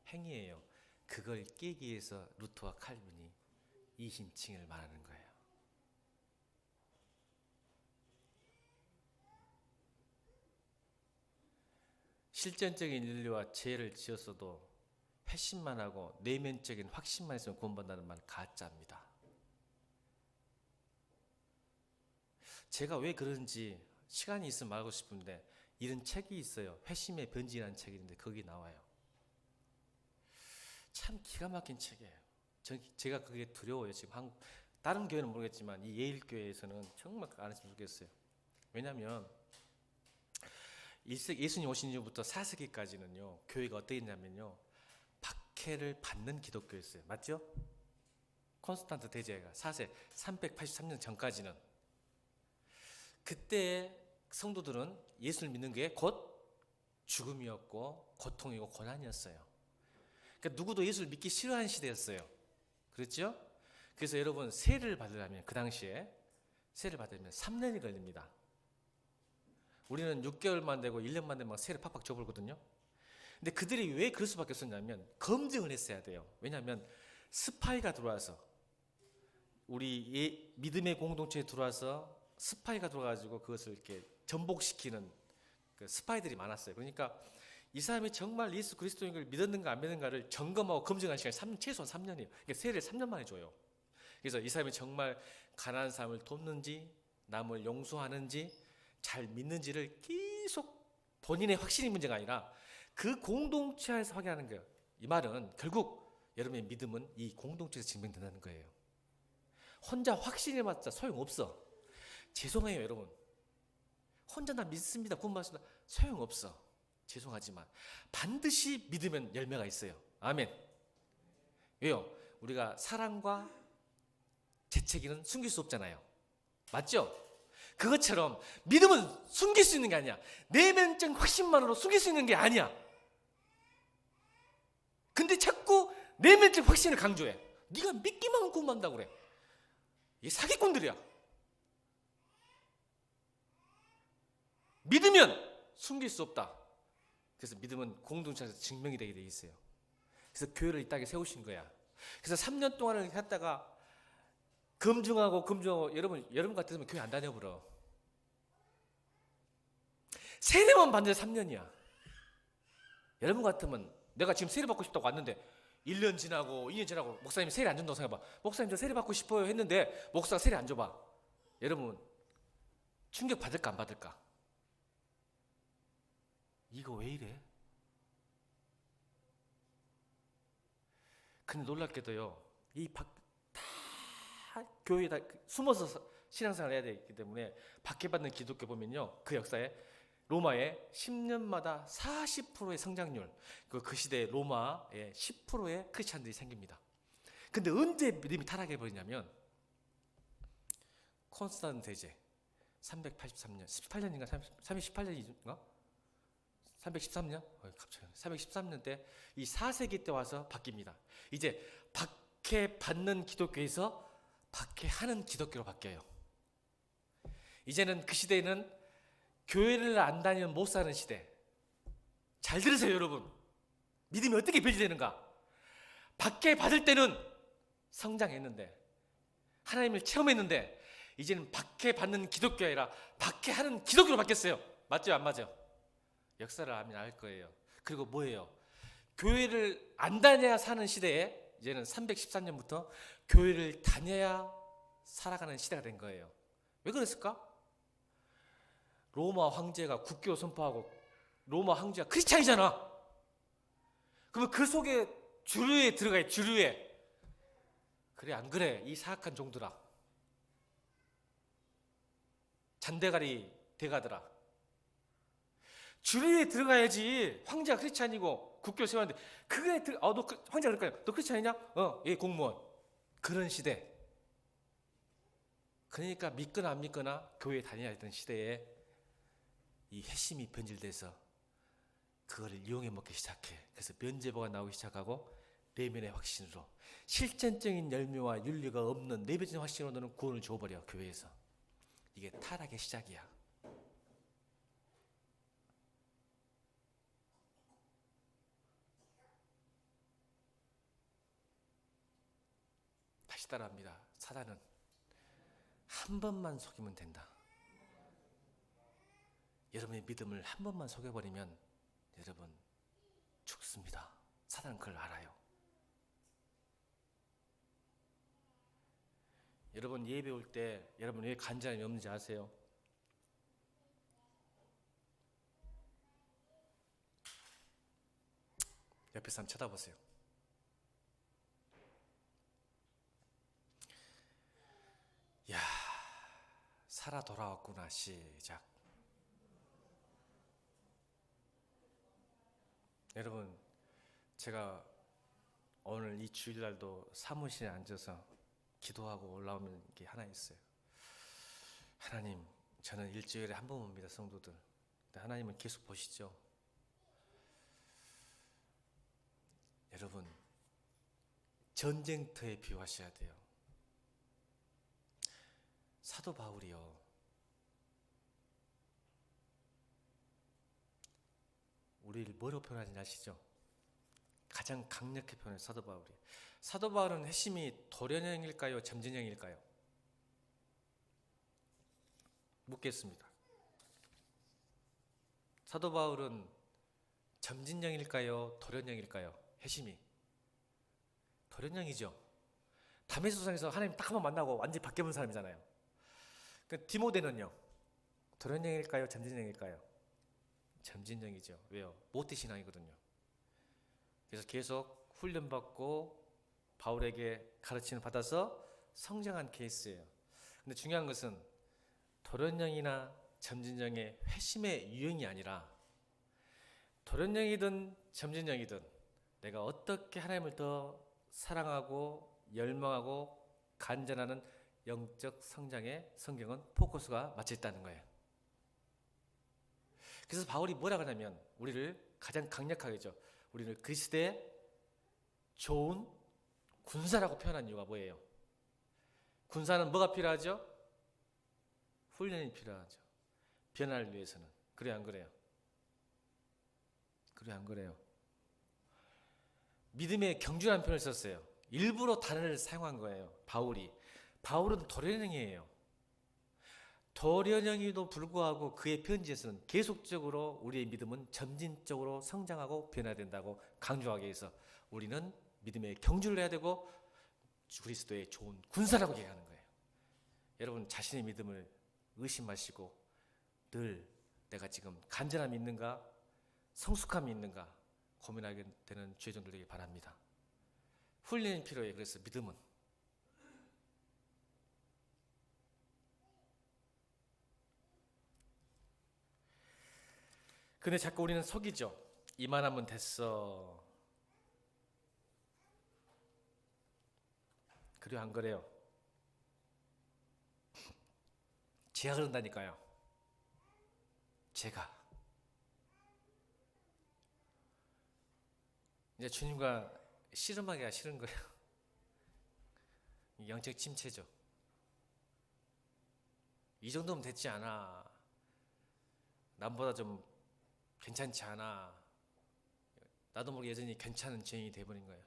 행위예요. 그걸 깨기 위해서 루터와 칼빈이 이신칭을 말하는 거예요. 실전적인 윤리와 죄를 지었어도 회심만 하고 내면적인 확신만 있으면 구원받는다는 말은 가짜입니다. 제가 왜 그런지 시간이 있으면 말하고 싶은데, 이런 책이 있어요. 회심의 변질이라는 책이 있는데 거기 나와요. 참 기가 막힌 책이에요. 제가 그게 두려워요. 지금 다른 교회는 모르겠지만 이 예일교회에서는 정말 안 했으면 좋겠어요. 왜냐하면 예수님 오신 이후부터 4세기까지는요 교회가 어떠했냐면요, 박해를 받는 기독교였어요. 맞죠? 콘스탄트 대제가 4세 383년 전까지는, 그때 성도들은 예수를 믿는 게 곧 죽음이었고 고통이고 고난이었어요. 그러니까 누구도 예수를 믿기 싫어하는 시대였어요. 그렇죠? 그래서 여러분, 세례를 받으려면, 그 당시에 세례를 받으려면 3년이 걸립니다. 우리는 6개월만 되고 1년만 되면 세례 팍팍 줘버리거든요. 근데 그들이 왜 그럴 수밖에 없었냐면 검증을 했어야 돼요. 왜냐하면 스파이가 들어와서, 우리 믿음의 공동체에 들어와서 스파이가 들어와가지고 그것을 이렇게 전복시키는 그 스파이들이 많았어요. 그러니까 이 사람이 정말 예수 그리스도인 걸 믿었는가 안 믿었는가를 점검하고 검증하는 시간이 최소한 3년이에요. 그러니까 세례를 3년 만에 줘요. 그래서 이 사람이 정말 가난한 사람을 돕는지, 남을 용서하는지, 잘 믿는지를 계속, 본인의 확신이 문제가 아니라 그 공동체 안에서 확인하는 거예요. 이 말은 결국 여러분의 믿음은 이 공동체에서 증명된다는 거예요. 혼자 확신에 맞자 소용없어. 죄송해요 여러분. 혼자 나 믿습니다, 구원받습니다, 소용없어. 죄송하지만 반드시 믿으면 열매가 있어요. 아멘. 왜요? 우리가 사랑과 재채기는 숨길 수 없잖아요. 맞죠? 그것처럼 믿음은 숨길 수 있는 게 아니야. 내면적 확신만으로 숨길 수 있는 게 아니야. 근데 자꾸 내면적 확신을 강조해. 네가 믿기만 하면 구원받는다고 그래. 이게 사기꾼들이야. 믿으면 숨길 수 없다. 그래서 믿음은 공동체에서 증명이 되게 돼 있어요. 그래서 교회를 이 땅에 세우신 거야. 그래서 3년 동안을 했다가 금중하고 여러분 같으면 교회 안 다녀버려. 세례만 받는데 3년이야. 여러분 같으면 내가 지금 세례 받고 싶다고 왔는데 1년 지나고 2년 지나고 목사님이 세례 안 준다고 생각해봐. 목사님 저 세례 받고 싶어요 했는데 목사가 세례 안 줘봐. 여러분 충격 받을까 안 받을까? 이거 왜 이래? 근데 놀랍게도요, 다 교회에 다 숨어서 신앙생활을 해야 되기 때문에 밖에 받는 기독교 보면요, 그 역사에 로마에 10년마다 40%의 성장률, 그 시대에 로마에 10%의 크리스찬들이 생깁니다. 근데 언제 믿음이 타락해버리냐면 콘스탄tin 대제 383년, 18년인가 318년인가? 313년? 갑자기 313년 때 이 4세기 때 와서 바뀝니다. 이제 박해 받는 기독교에서 박해하는 기독교로 바뀌어요. 이제는 그 시대에는 교회를 안 다니면 못 사는 시대. 잘 들으세요, 여러분. 믿음이 어떻게 변질되는가? 박해 받을 때는 성장했는데, 하나님을 체험했는데, 이제는 박해 받는 기독교가 아니라 박해하는 기독교로 바뀌었어요. 맞죠, 안 맞아요? 역사를 알면 알 거예요. 그리고 뭐예요? 교회를 안 다녀야 사는 시대에 이제는 313년부터 교회를 다녀야 살아가는 시대가 된 거예요. 왜 그랬을까? 로마 황제가 국교 선포하고 로마 황제가 크리스찬이잖아. 그러면 그 속에 주류에 들어가요. 주류에. 그래 안 그래? 이 사악한 종들아. 잔대가리 대가들아. 주류에 들어가야지. 황제가 크리스찬이고 국교 세웠는데 그게 너 황제가 그럴까요? 너 크리스찬이냐? 예, 공무원. 그런 시대. 그러니까 믿거나 안 믿거나 교회에 다녀야 했던 시대에 이 회심이 변질돼서 그걸 이용해 먹기 시작해. 그래서 면죄부가 나오기 시작하고 내면의 확신으로 실전적인 열매와 윤리가 없는 내면적인 확신으로 너는 구원을 줘버려. 교회에서. 이게 타락의 시작이야. 다시 따라합니다. 사단은 한 번만 속이면 된다. 여러분의 믿음을 한 번만 속여버리면 여러분 죽습니다. 사단은 그걸 알아요. 여러분 예배 올 때 여러분 왜 간절함이 없는지 아세요? 옆에 사람 쳐다보세요. 야, 살아 돌아왔구나. 시작. 여러분, 제가 오늘 이 주일날도 사무실에 앉아서 기도하고 올라오는 게 하나 있어요. 하나님, 저는 일주일에 한 번 옵니다, 성도들. 근데 하나님은 계속 보시죠. 여러분, 전쟁터에 비유하셔야 돼요. 사도 바울이요, 우리를 뭐로 표현하는지 아시죠? 가장 강력하게 표현한 사도 바울이. 사도 바울은 핵심이 도련형일까요? 점진형일까요? 묻겠습니다. 사도 바울은 점진형일까요? 도련형일까요? 핵심이 도련형이죠. 다메섹소상에서 하나님 딱 한 번 만나고 완전히 바뀌어본 사람이잖아요. 그 디모데는요, 도련형일까요? 점진형일까요? 점진형이죠. 왜요? 모태 신앙이거든요. 그래서 계속 훈련받고 바울에게 가르침을 받아서 성장한 케이스예요. 근데 중요한 것은 도련형이나 점진형의 회심의 유형이 아니라 도련형이든 점진형이든 내가 어떻게 하나님을 더 사랑하고 열망하고 간절하는 영적 성장에 성경은 포커스가 맞춰 있다는 거예요. 그래서 바울이 뭐라고 하냐면 우리를 가장 강력하게죠. 우리를 그리스도의 좋은 군사라고 표현한 이유가 뭐예요? 군사는 뭐가 필요하죠? 훈련이 필요하죠. 변화를 위해서는. 그래요, 안 그래요? 그래 안 그래요? 믿음의 경주라는 표현을 썼어요. 일부러 단어를 사용한 거예요. 바울은 도련형이에요. 도련형에도 불구하고 그의 편지에서는 계속적으로 우리의 믿음은 점진적으로 성장하고 변화된다고 강조하기 위해서 우리는 믿음의 경주를 해야 되고 그리스도의 좋은 군사라고 얘기하는 거예요. 여러분 자신의 믿음을 의심하시고 늘 내가 지금 간절함이 있는가 성숙함이 있는가 고민하게 되는 주의종들 되기 바랍니다. 훈련이 필요해요. 그래서 믿음은 근데 자꾸 우리는 속이죠. 이만하면 됐어. 그래요 안 그래요? 제가 그런다니까요. 제가 이제 주님과 씨름하기가 싫은 거예요. 영적 침체죠. 이 정도면 됐지 않아. 남보다 좀 괜찮지 않아. 나도 모르게 여전히 괜찮은 죄인이 돼버린 거예요.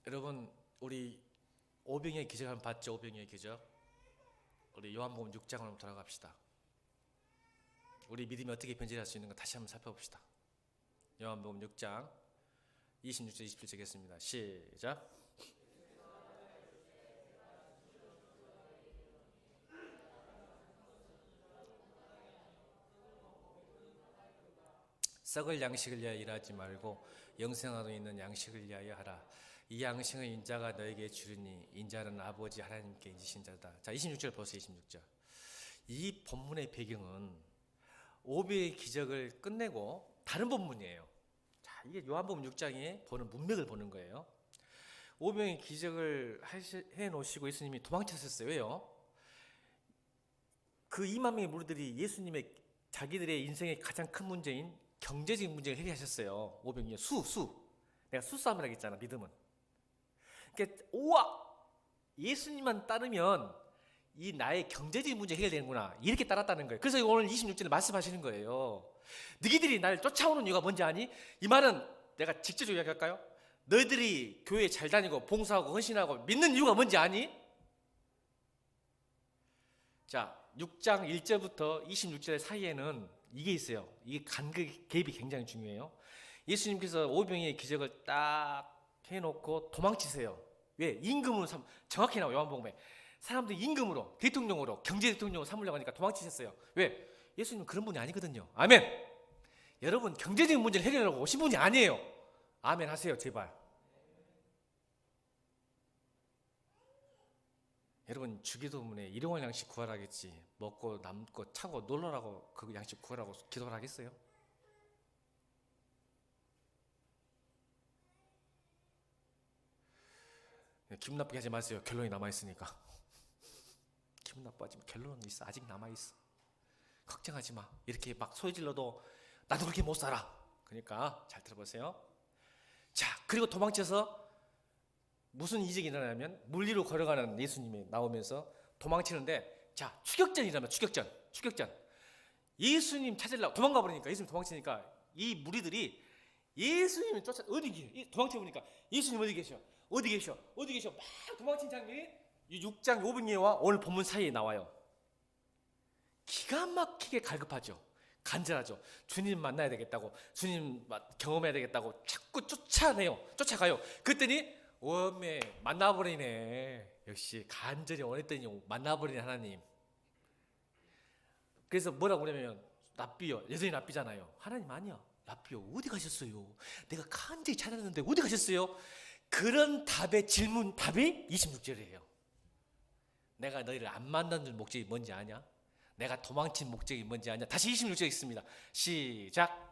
여러분 우리 오병이의 기적 한번 봤죠? 오병이의 기적. 우리 요한복음 6장으로 한번 돌아갑시다. 우리 믿음이 어떻게 변질할 수 있는가 다시 한번 살펴봅시다. 요한복음 6장 26절 27절 읽겠습니다. 시작. 썩을 양식을 위하여 일하지 말고 영생하로 있는 양식을 위하여 하라. 이 양식은 인자가 너에게 주리니 인자는 아버지 하나님께 인지신 자다. 자 26절 보세요. 26절. 이 본문의 배경은 오병의 기적을 끝내고 다른 본문이에요. 자 이게 요한복음 6장에 보는 문맥을 보는 거예요. 오병의 기적을 해놓으시고 예수님이 도망쳤었어요. 왜요? 그 2만 명의 무리들이 예수님의 자기들의 인생의 가장 큰 문제인 경제적인 문제를 해결하셨어요. 오병이의 내가 수싸움이라고 했잖아. 믿음은. 그러니까 우와 예수님만 따르면 이 나의 경제적인 문제 해결되는구나 이렇게 따랐다는 거예요. 그래서 오늘 26절에 말씀하시는 거예요. 너희들이 나를 쫓아오는 이유가 뭔지 아니? 이 말은 내가 직접적으로 이야기할까요? 너희들이 교회 잘 다니고 봉사하고 헌신하고 믿는 이유가 뭔지 아니? 자 6장 1절부터 26절 사이에는 이게 있어요. 이게 간극 갭이 굉장히 중요해요. 예수님께서 오병이의 기적을 딱 해놓고 도망치세요. 왜? 임금으로 정확히 나와요. 요한복음에 사람들이 임금으로 대통령으로 경제 대통령으로 삼으려고 하니까 도망치셨어요. 왜? 예수님은 그런 분이 아니거든요. 아멘. 여러분 경제적인 문제를 해결하려고 오신 분이 아니에요. 아멘 하세요 제발. 여러분 주기도문에 일용할 양식 구하라겠지 먹고 남고 차고 놀라라고 그 양식 구하라고 기도를 하겠어요? 기분 나쁘게 하지 마세요. 결론이 남아있으니까. 기분 나빠하지 마. 결론은 있어. 아직 남아있어. 걱정하지 마. 이렇게 막 소리질러도 나도 그렇게 못 살아. 그러니까 잘 들어보세요. 자 그리고 도망쳐서 무슨 이적이 일어나냐면 물 위로 걸어가는 예수님이 나오면서 도망치는데 자 추격전이라면 추격전 예수님 찾으려고 도망가 버리니까 예수님 도망치니까 이 무리들이 예수님을 쫓아 도망쳐 보니까 예수님 어디 계셔 막 도망친 장면이 이 6장 5분기와 오늘 본문 사이에 나와요. 기가 막히게 갈급하죠. 간절하죠. 주님 만나야 되겠다고 주님 경험해야 되겠다고 자꾸 쫓아가요. 그랬더니 오메 만나버리네. 역시 간절히 원했더니 만나버리는 하나님. 그래서 뭐라고 그러냐면 랍비요. 여전히 랍비잖아요. 하나님 아니야. 랍비요 어디 가셨어요? 내가 간절히 찾았는데 어디 가셨어요? 그런 답이 26절이에요. 내가 너희를 안 만나는 목적이 뭔지 아냐? 내가 도망친 목적이 뭔지 아냐? 다시 26절 있습니다. 시작.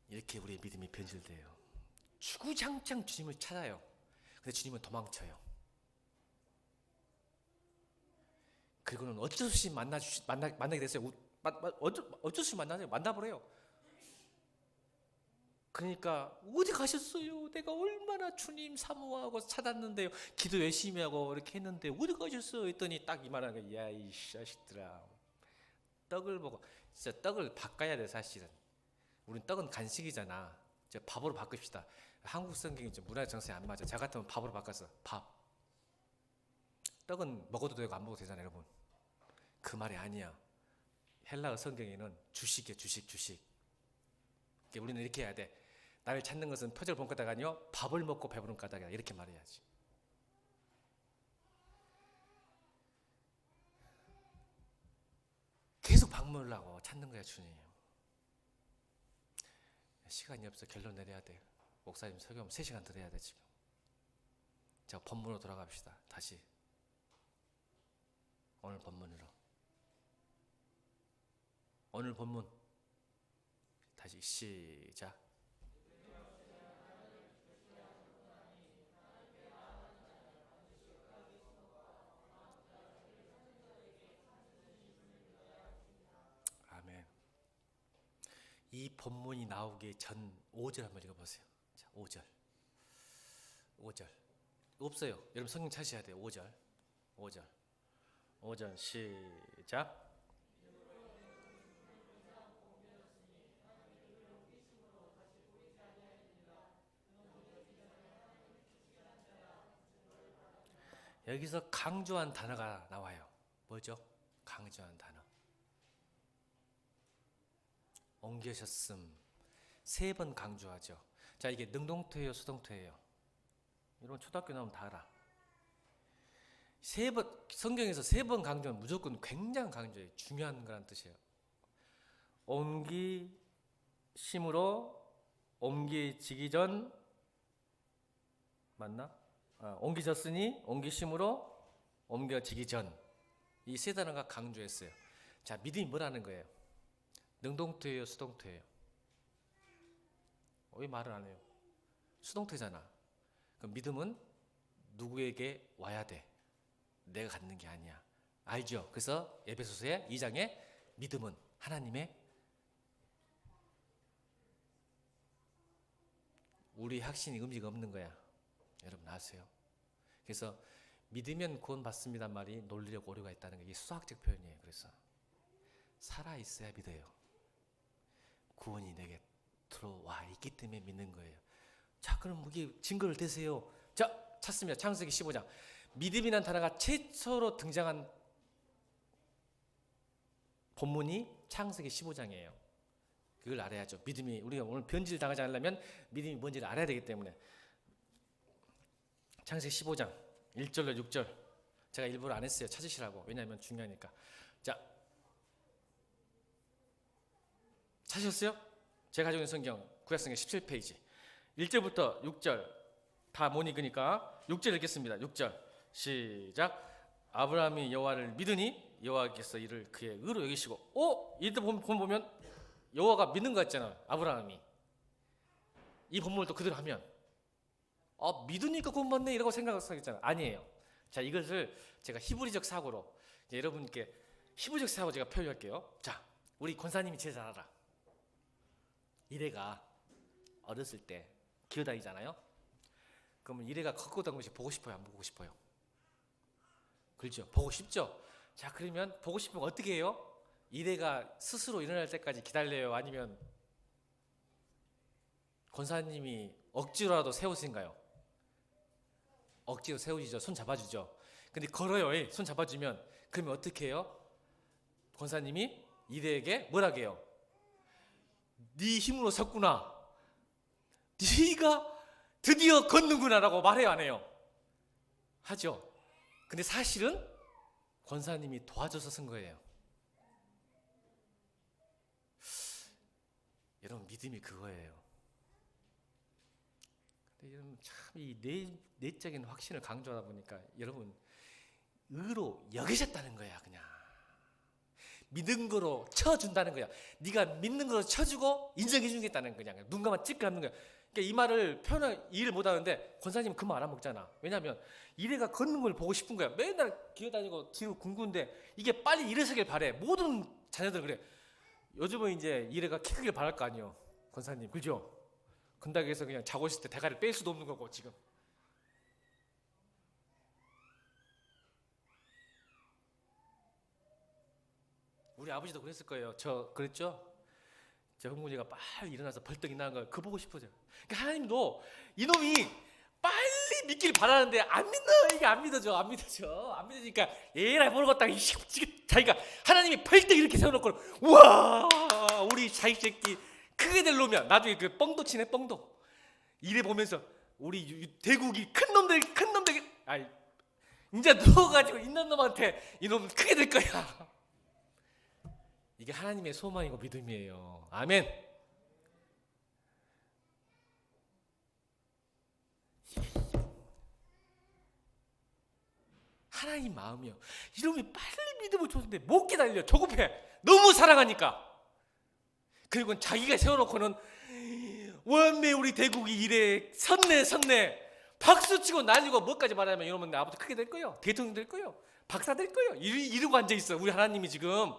이렇게 우리의 믿음이 변질돼요. 주구장창 주님을 찾아요. 근데 주님은 도망쳐요. 그리고는 어쩔 수 없이 만나게 됐어요. 어쩔 수 만나요. 만나보래요. 그러니까 어디 가셨어요? 내가 얼마나 주님 사모하고 찾았는데요. 기도 열심히 하고 이렇게 했는데 어디 가셨어요? 했더니 딱 이만한 거. 야, 이 자식들아. 떡을 먹어. 진짜 떡을 바꿔야 돼 사실은. 우린 떡은 간식이잖아. 이제 밥으로 바꿉시다. 한국 성경이 좀 문화 정서에 안 맞아. 저 같으면 밥으로 바꿨어. 밥. 떡은 먹어도 되고 안 먹어도 되잖아, 여러분. 그 말이 아니야. 헬라어 성경에는 주식이야, 주식. 그러니까 우리는 이렇게 해야 돼. 나를 찾는 것은 표절 본 까닭 아니요, 밥을 먹고 배부른 까닭이야. 이렇게 말해야지. 계속 방문을 하고 찾는 거야, 주님. 시간이 없어. 결론 내려야 돼. 목사님 설교하면 3시간 들어야 돼 지금. 자, 본문으로 돌아갑시다. 다시 오늘 본문으로. 오늘 본문 다시 시작. 아멘. 이 본문이 나오기 전 5절 한번 읽어보세요. 자, 5절. 없어요. 여러분 성경 찾으셔야 돼요. 5절 시작. 여기서 강조한 단어가 나와요. 뭐죠? 강조한 단어. 옮겨셨음. 3번 강조하죠. 자, 이게 능동태예요, 수동태예요? 이런 초등학교 나오면 다 알아. 3번, 성경에서 3번 강조는 무조건 굉장히 강조해요. 중요한 거란 뜻이에요. 옮기심으로, 옮기지기 전, 맞나? 옮기졌으니, 옮기심으로, 옮겨지기 전. 이 3단어가 강조했어요. 자, 믿음이 뭐라는 거예요? 능동태예요, 수동태예요? 왜 말을 안 해요? 수동태잖아. 그럼 믿음은 누구에게 와야 돼? 내가 갖는 게 아니야. 알죠? 그래서 에베소서의 2장에 믿음은 하나님의, 우리 확신이 의미가 없는 거야. 여러분 아세요? 그래서 믿으면 구원 받습니다 말이 논리적 오류가 있다는 게 이게 수학적 표현이에요. 그래서 살아 있어야 믿어요. 구원이 내게 들어와 있기 때문에 믿는 거예요. 자, 그럼 이게 증거를 대세요. 자, 찾습니다. 창세기 15장. 믿음이란 단어가 최초로 등장한 본문이 창세기 15장이에요. 그걸 알아야죠. 믿음이, 우리가 오늘 변질 당하지 않으려면 믿음이 뭔지를 알아야 되기 때문에. 창세기 15장 1절로 6절. 제가 일부러 안 했어요. 찾으시라고. 왜냐하면 중요하니까. 자, 찾으셨어요? 제가 가지고 있는 성경 구약성경 17페이지 1절부터 6절 다 못 읽으니까 6절 읽겠습니다. 6절 시작. 아브라함이 여호와를 믿으니 여호와께서 이를 그의 의로 여기시고, 이때 보면 여호와가 믿는 거 같잖아요. 아브라함이 이 본문을 또 그대로 하면 믿으니까 구원 받네 이라고 생각하겠잖아요. 아니에요. 자, 이것을 제가 히브리적 사고로 여러분께 히브리적 사고 제가 표현할게요. 자, 우리 권사님이 제일 잘 알아. 이래가 어렸을 때 기어다니잖아요. 그러면 이래가 걷고 다니는 것이 보고 싶어요, 안 보고 싶어요? 그렇죠. 보고 싶죠. 자, 그러면 보고 싶으면 어떻게 해요? 이래가 스스로 일어날 때까지 기다려요? 아니면 권사님이 억지로라도 세우신가요? 억지로 세우시죠. 손 잡아주죠. 근데 걸어요. 손 잡아주면 그러면 어떻게 해요? 권사님이 이래에게 뭐라고 해요? 네 힘으로 섰구나. 네가 드디어 걷는구나 라고 말해요, 안 해요? 하죠. 근데 사실은 권사님이 도와줘서 쓴 거예요. 여러분 믿음이 그거예요. 근데 여러분 참 이 내적인 확신을 강조하다 보니까 여러분 의로 여기셨다는 거야. 그냥 믿은 거로 쳐준다는 거야. 네가 믿는 거로 쳐주고 인정해 주겠다는 거냐. 눈 감아 찔끔 하는 거야. 그러니까 이 말을 표현을 이해를 못하는데 권사님은 그 말 안 먹잖아. 왜냐하면 이래가 걷는 걸 보고 싶은 거야. 맨날 기어다니고 뒤로 굶는데 이게 빨리 일어서길 바래. 모든 자녀들 그래. 요즘은 이제 일해가 키 크길 바랄 거 아니에요, 권사님, 그죠? 근다고 해서 그냥 자고 있을 때 대가리를 뺄 수도 없는 거고 지금. 우리 아버지도 그랬을 거예요. 저 그랬죠? 저 흥문이가 빨리 일어나서 벌떡 일어나는 걸 그거 보고 싶어져요. 그러니까 하나님도 이놈이 빨리 믿길 바라는데 안 믿어. 이게 안 믿어져. 안 믿어져. 안 믿으니까 얘라 모르겠다. 자기가 하나님이 벌떡 이렇게 세워놓고 우와 우리 자기 새끼 크게 될 놈이야. 나중에 그 뻥도 치네 뻥도. 이래 보면서 우리 대국이 큰 놈들 아이 이제 누워가지고 있는 놈한테 이놈 크게 될 거야. 이게 하나님의 소망이고 믿음이에요. 아멘. 하나님 마음이요. 이놈이 빨리 믿음을 줬는데 못 기다려. 조급해. 너무 사랑하니까. 그리고 자기가 세워놓고는 원매 우리 대국이 이래 섰네 박수치고 날리고 뭐까지 말하면 이러면 나부터 크게 될 거예요. 대통령 될 거예요. 박사 될 거예요. 이러고 앉아있어. 우리 하나님이 지금.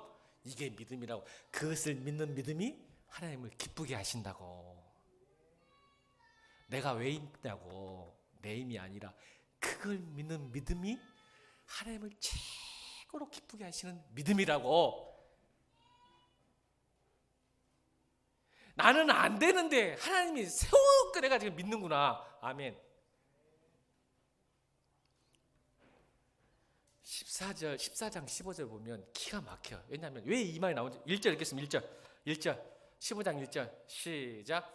이게 믿음이라고. 그것을 믿는 믿음이 하나님을 기쁘게 하신다고. 내가 왜 있냐고 내 힘이 아니라 그걸 믿는 믿음이 하나님을 최고로 기쁘게 하시는 믿음이라고. 나는 안 되는데 하나님이 세우고 내가 지금 믿는구나. 아멘. 14장 15절 보면 기가 막혀. 왜냐하면 왜 이 말이 나오는지 1절 읽겠습니다. 1절 15장 1절 시작.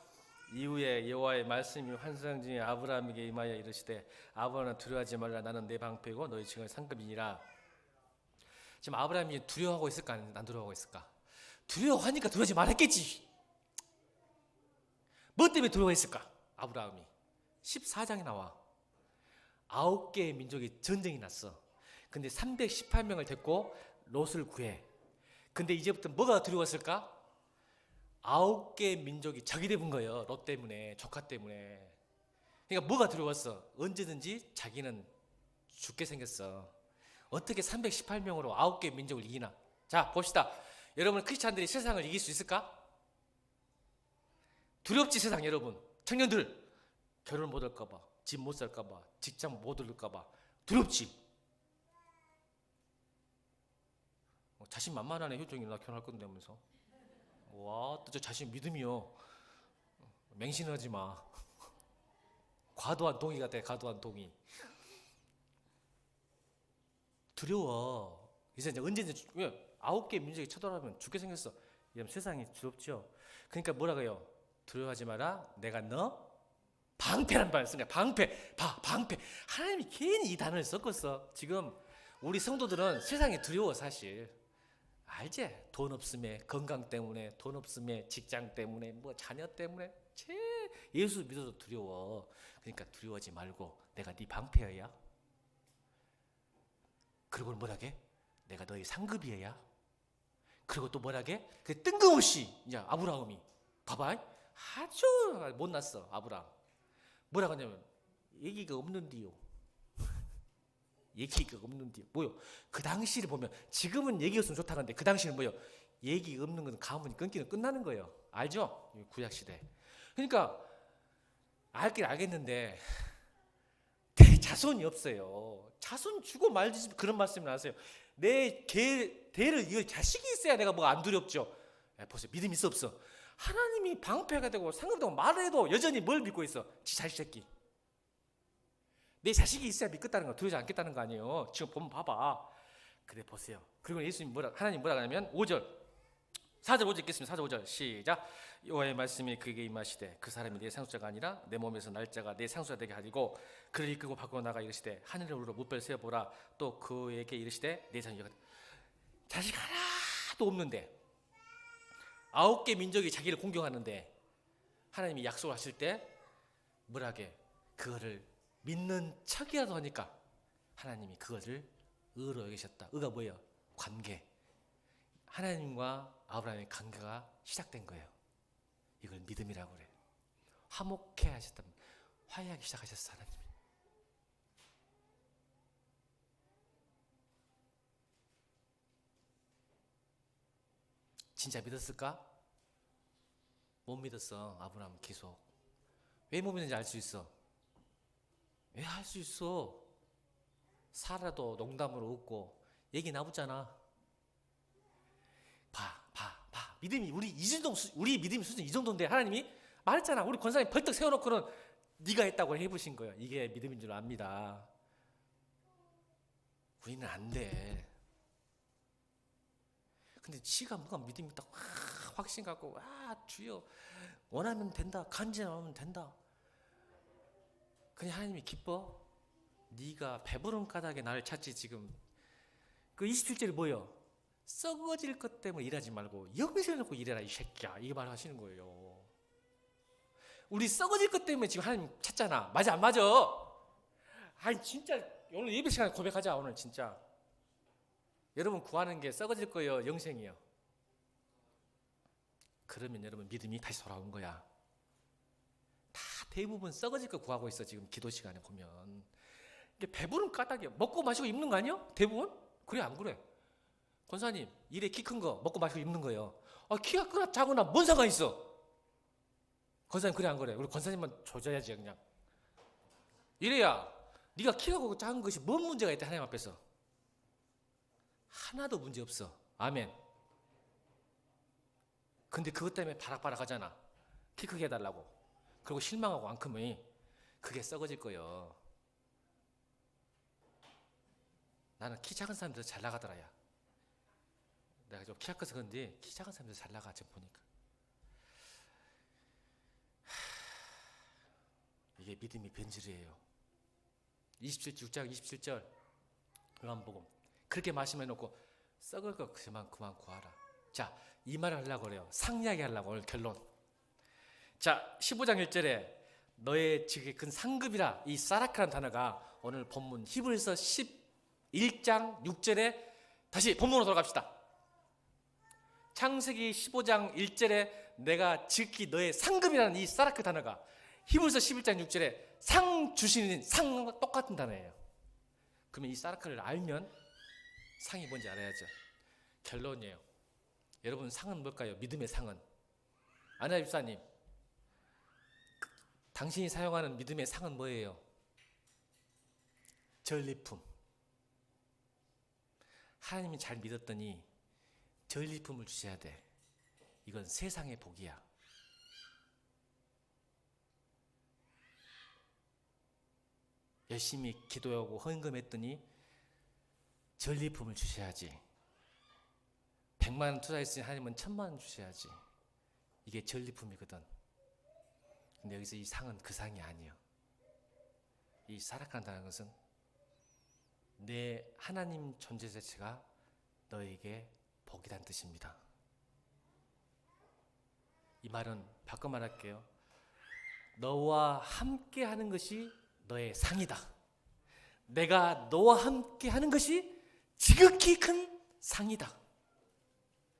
이후에 여호와의 말씀이 환상 중에 아브라함에게 임하여 이르시되 아브라함아 두려워하지 말라. 나는 내 방패고 너희 증언 상급이니라. 지금 아브라함이 두려워하고 있을까 안 두려워하고 있을까? 두려워하니까 두려워하지 말았겠지. 뭐 때문에 두려워했을까? 아브라함이 14장에 나와 9개의 민족이 전쟁이 났어. 근데 318명을 데리고 롯을 구해. 근데 이제부터 뭐가 두려웠을까? 9개의 민족이 적이 되는 거예요. 롯 때문에, 조카 때문에. 그러니까 뭐가 두려웠어? 언제든지 자기는 죽게 생겼어. 어떻게 318명으로 9개의 민족을 이기나? 자, 봅시다. 여러분 크리스찬들이 세상을 이길 수 있을까? 두렵지 세상. 여러분 청년들 결혼 못 할까 봐, 집 못 살까 봐, 직장 못 얻을까 봐 두렵지. 자신만만하네. 효정이 나 결혼할 건데 하면서. 와, 또 저 자신 믿음이요. 맹신하지 마. 과도한 동의가 돼. 과도한 동의. 두려워. 이제 언제든지 9개 민족이 쳐들어가면 죽게 생겼어. 이러면 세상이 두렵죠. 그러니까 뭐라고요? 두려워하지 마라. 내가 너 방패란 말 쓰냐. 방패. 방패. 하나님이 괜히 이 단어를 섞었어. 지금 우리 성도들은 세상이 두려워 사실. 알지? 돈 없음에, 건강 때문에, 돈 없음에, 직장 때문에, 뭐 자녀 때문에 예수 믿어도 두려워. 그러니까 두려워하지 말고 내가 네 방패여야. 그리고 뭐라게? 내가 너의 상급이여야. 그리고 또 뭐라게? 그 뜬금없이 이제 아브라함이 봐봐. 아주 못났어 아브라함. 뭐라고 하냐면 얘기가 없는디요. 얘기가 없는데 뭐요? 그 당시를 보면 지금은 얘기였으면 좋다는데 그 당시는 뭐요? 얘기 없는 건 가문이 끊기는 끝나는 거예요. 알죠? 구약 시대. 그러니까 알긴 알겠는데 자손이 없어요. 자손 주고 말지. 그런 말씀이 나세요. 내 대를 이거 자식이 있어야 내가 뭐 안 두렵죠. 보세요. 믿음이 있어 없어? 하나님이 방패가 되고 상급되고 말을 해도 여전히 뭘 믿고 있어? 지 자식 새끼. 내 자식이 있어야 믿겠다는 거, 두려워하지 않겠다는 거 아니에요. 지금 보면 봐봐. 그래 보세요. 그리고 예수님 하나님 뭐라 하냐면 5절 4절 5절 읽겠습니다. 4절 5절 시작. 여호와의 말씀이 그에게 임하시되 그 사람이 내 상속자가 아니라 내 몸에서 날짜가 내 상속자 되게 하리고 그를 이끌고 밖으로 나가 이르시되 하늘을 우러 무별 세어보라. 또 그에게 이르시되 내 상속자가 자식 하나도 없는데 9개 민족이 자기를 공경하는데 하나님이 약속을 하실 때 뭐라게? 그거를 믿는 척이라도 하니까 하나님이 그것을 의로 여기셨다. 의가 뭐예요? 관계. 하나님과 아브라함의 관계가 시작된 거예요. 이걸 믿음이라고 그래. 화목해 하셨다. 화해하기 시작하셨어 하나님. 진짜 믿었을까? 못 믿었어. 아브라함은 계속. 왜 못 믿는지 알 수 있어. 왜 할 수 있어? 사라도 농담으로 웃고 얘기 나붙잖아. 봐. 믿음이 우리 믿음이 수준 이 정도인데 하나님이 말했잖아. 우리 권사님 벌떡 세워놓고는 네가 했다고 해보신 거예요. 이게 믿음인 줄 압니다. 우리는 안 돼. 근데 지가 뭐가 믿음이 딱 확신 갖고 주여 원하면 된다. 간절하면 된다. 그냥 하나님이 기뻐? 네가 배부른 까닭에 나를 찾지 지금. 그 27절이 뭐예요? 썩어질 것 때문에 일하지 말고 여기서 해놓고 일해라 이 새끼야. 이게 말하시는 거예요. 우리 썩어질 것 때문에 지금 하나님 찾잖아. 맞아 안 맞아? 아니 진짜 오늘 예배 시간에 고백하자. 오늘 진짜 여러분 구하는 게 썩어질 거예요, 영생이요? 그러면 여러분 믿음이 다시 돌아온 거야. 다 대부분 썩어질 거 구하고 있어. 지금 기도 시간에 보면 이게 배부른 까닭이야. 먹고 마시고 입는 거 아니야? 대부분? 그래 안 그래? 권사님 일에 키 큰 거 먹고 마시고 입는 거예요. 키가 크나 작으나 뭔 상관 있어? 권사님 그래 안 그래? 우리 권사님만 조져야지 그냥. 이래야 네가 키가 크고 작은 것이 뭔 문제가 있다 하나님 앞에서. 하나도 문제 없어. 아멘. 근데 그것 때문에 바락바락 하잖아. 키 크게 해달라고. 그리고 실망하고 안 크면 그게 썩어질 거예요. 나는 키 작은 사람들 잘 나가더라. 야. 내가 좀 키가 커서 그런데 키 작은 사람들 잘 나가 지금 보니까. 이게 믿음이 변질이에요. 6장 27절 요한복음 그렇게 말씀해놓고 썩을 거 그만 구하라. 자, 이 말을 하려고 그래요. 상이하게 하려고 오늘 결론. 자, 15장 1절에 너의 지극히 큰 상급이라 이 사라크라는 단어가 오늘 본문 히브리서 11장 6절에 다시 본문으로 돌아갑시다. 창세기 15장 1절에 내가 지극히 너의 상급이라는 이 사라크 단어가 히브리서 11장 6절에 상 주시는 상과 똑같은 단어예요. 그러면 이 사라크를 알면 상이 뭔지 알아야죠. 결론이에요. 여러분 상은 뭘까요? 믿음의 상은. 아나 집사님, 당신이 사용하는 믿음의 상은 뭐예요? 전리품. 하나님이 잘 믿었더니 전리품을 주셔야 돼. 이건 세상의 복이야. 열심히 기도하고 헌금했더니 전리품을 주셔야지. 100만 원 투자했으니 하나님은 1000만 원 주셔야지. 이게 전리품이거든. 근데 여기서 이 상은 그 상이 아니에요. 이 사락한다는 것은 내 하나님 존재 자체가 너에게 복이란 뜻입니다. 이 말은 바꿔 말할게요. 너와 함께 하는 것이 너의 상이다. 내가 너와 함께 하는 것이 지극히 큰 상이다.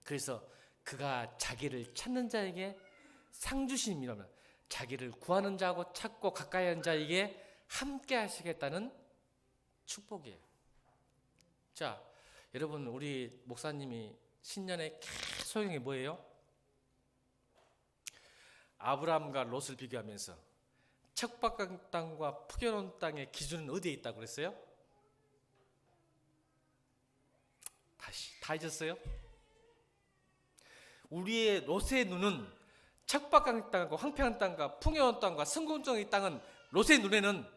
그래서 그가 자기를 찾는 자에게 상 주심이라면 자기를 구하는 자하고 찾고 가까이 하는 자에게 함께 하시겠다는 축복이에요. 자, 여러분 우리 목사님이 신년에 계속 소용이 뭐예요? 아브라함과 롯을 비교하면서 척박한 땅과 푸겨놓은 땅의 기준은 어디에 있다고 그랬어요? 다시 다 잊었어요? 우리의 롯의 눈은 척박한 땅과 황폐한 땅과 풍요로운 땅과 성공적인 땅은 롯의 눈에는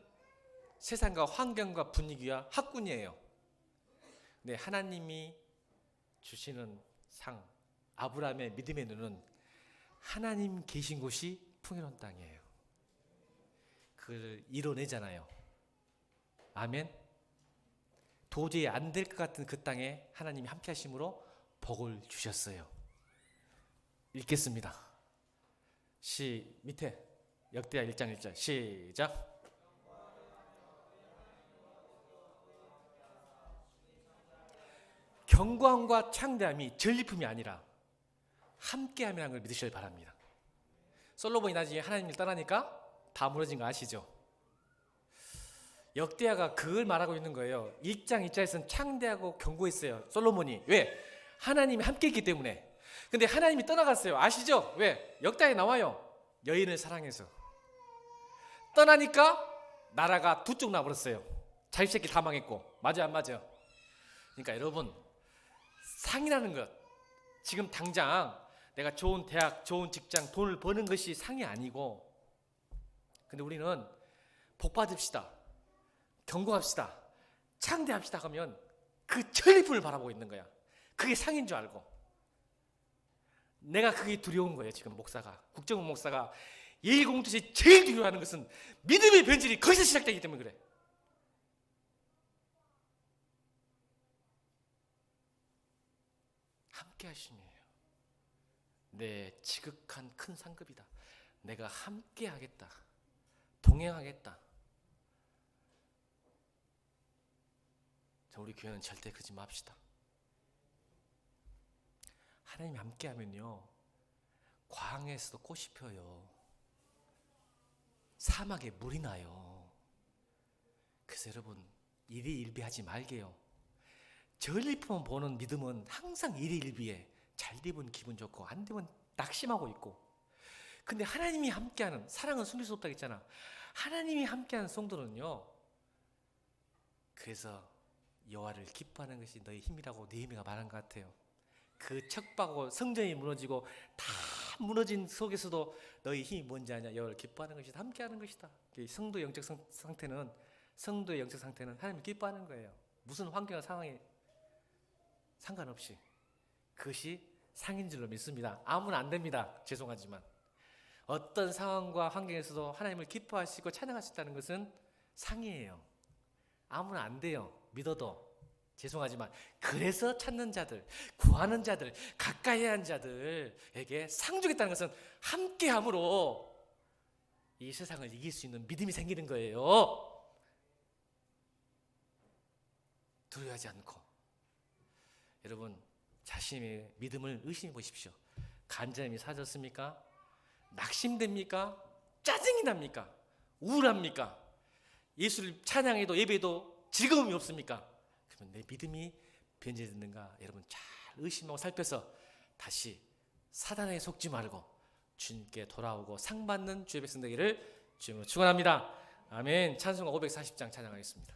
세상과 환경과 분위기와 학군이에요. 근데 하나님이 주시는 상, 아브라함의 믿음의 눈은 하나님 계신 곳이 풍요로운 땅이에요. 그걸 이뤄내잖아요. 아멘. 도저히 안 될 것 같은 그 땅에 하나님이 함께 하심으로 복을 주셨어요. 읽겠습니다. 밑에 역대하 1장 1절 시작. 경광과 창대함이 전리품이 아니라 함께함이라는 걸 믿으셔야 바랍니다. 솔로몬이 나중에 하나님을 떠나니까 다 무너진 거 아시죠? 역대하가 그걸 말하고 있는 거예요. 1장 2절에서는 창대하고 견고했어요. 솔로몬이. 왜? 하나님이 함께 있기 때문에. 근데 하나님이 떠나갔어요. 아시죠? 왜? 역다에 나와요. 여인을 사랑해서. 떠나니까 나라가 두 쪽 나버렸어요. 자기 새끼 다 망했고. 맞아 안 맞아? 그러니까 여러분, 상이라는 것, 지금 당장 내가 좋은 대학, 좋은 직장, 돈을 버는 것이 상이 아니고, 근데 우리는 복 받읍시다, 경고합시다, 창대합시다 하면 그 전리품을 바라보고 있는 거야. 그게 상인 줄 알고. 내가 그게 두려운 거예요. 지금 목사가, 국정원 목사가 예일공투시 제일 두려워하는 것은 믿음의 변질이 거기서 시작되기 때문에 그래. 함께 하심이에요. 내 지극한 큰 상급이다. 내가 함께 하겠다, 동행하겠다. 자, 우리 교회는 절대 그러지 맙시다. 하나님이 함께 하면요, 광야에서도 꽃이 펴요. 사막에 물이 나요. 그래서 여러분, 일희일비하지 말게요. 전리품 보는 믿음은 항상 일희일비해. 잘 되면 기분 좋고 안 되면 낙심하고 있고. 근데 하나님이 함께하는, 사랑은 숨길 수 없다고 했잖아. 하나님이 함께하는 성도는요, 그래서 여호와를 기뻐하는 것이 너희 힘이라고 느헤미야가 말한 것 같아요. 그 척박하고 성전이 무너지고 다 무너진 속에서도 너희 힘이 뭔지 아냐? 여호와를 기뻐하는 것이다. 함께하는 것이다. 성도의 영적 상태는, 성도의 영적 상태는 하나님을 기뻐하는 거예요. 무슨 환경과 상황에 상관없이. 그것이 상인 줄로 믿습니다. 아무나 안 됩니다. 죄송하지만 어떤 상황과 환경에서도 하나님을 기뻐하시고 찬양하셨다는 것은 상이에요. 아무나 안 돼요. 믿어도. 죄송하지만. 그래서 찾는 자들, 구하는 자들, 가까이 하는 자들에게 상 주겠다는 것은 함께함으로 이 세상을 이길 수 있는 믿음이 생기는 거예요. 두려워하지 않고. 여러분, 자신의 믿음을 의심해 보십시오. 간절함이 사라졌습니까? 낙심됩니까? 짜증이 납니까? 우울합니까? 예수를 찬양해도 예배도 즐거움이 없습니까? 그러면 내 믿음이 변질됐는가? 여러분, 잘 의심하고 살펴서 다시 사단에 속지 말고 주님께 돌아오고 상 받는 주의 백성 되기를 주님으로 축원합니다. 아멘. 찬송가 540장 찬양하겠습니다.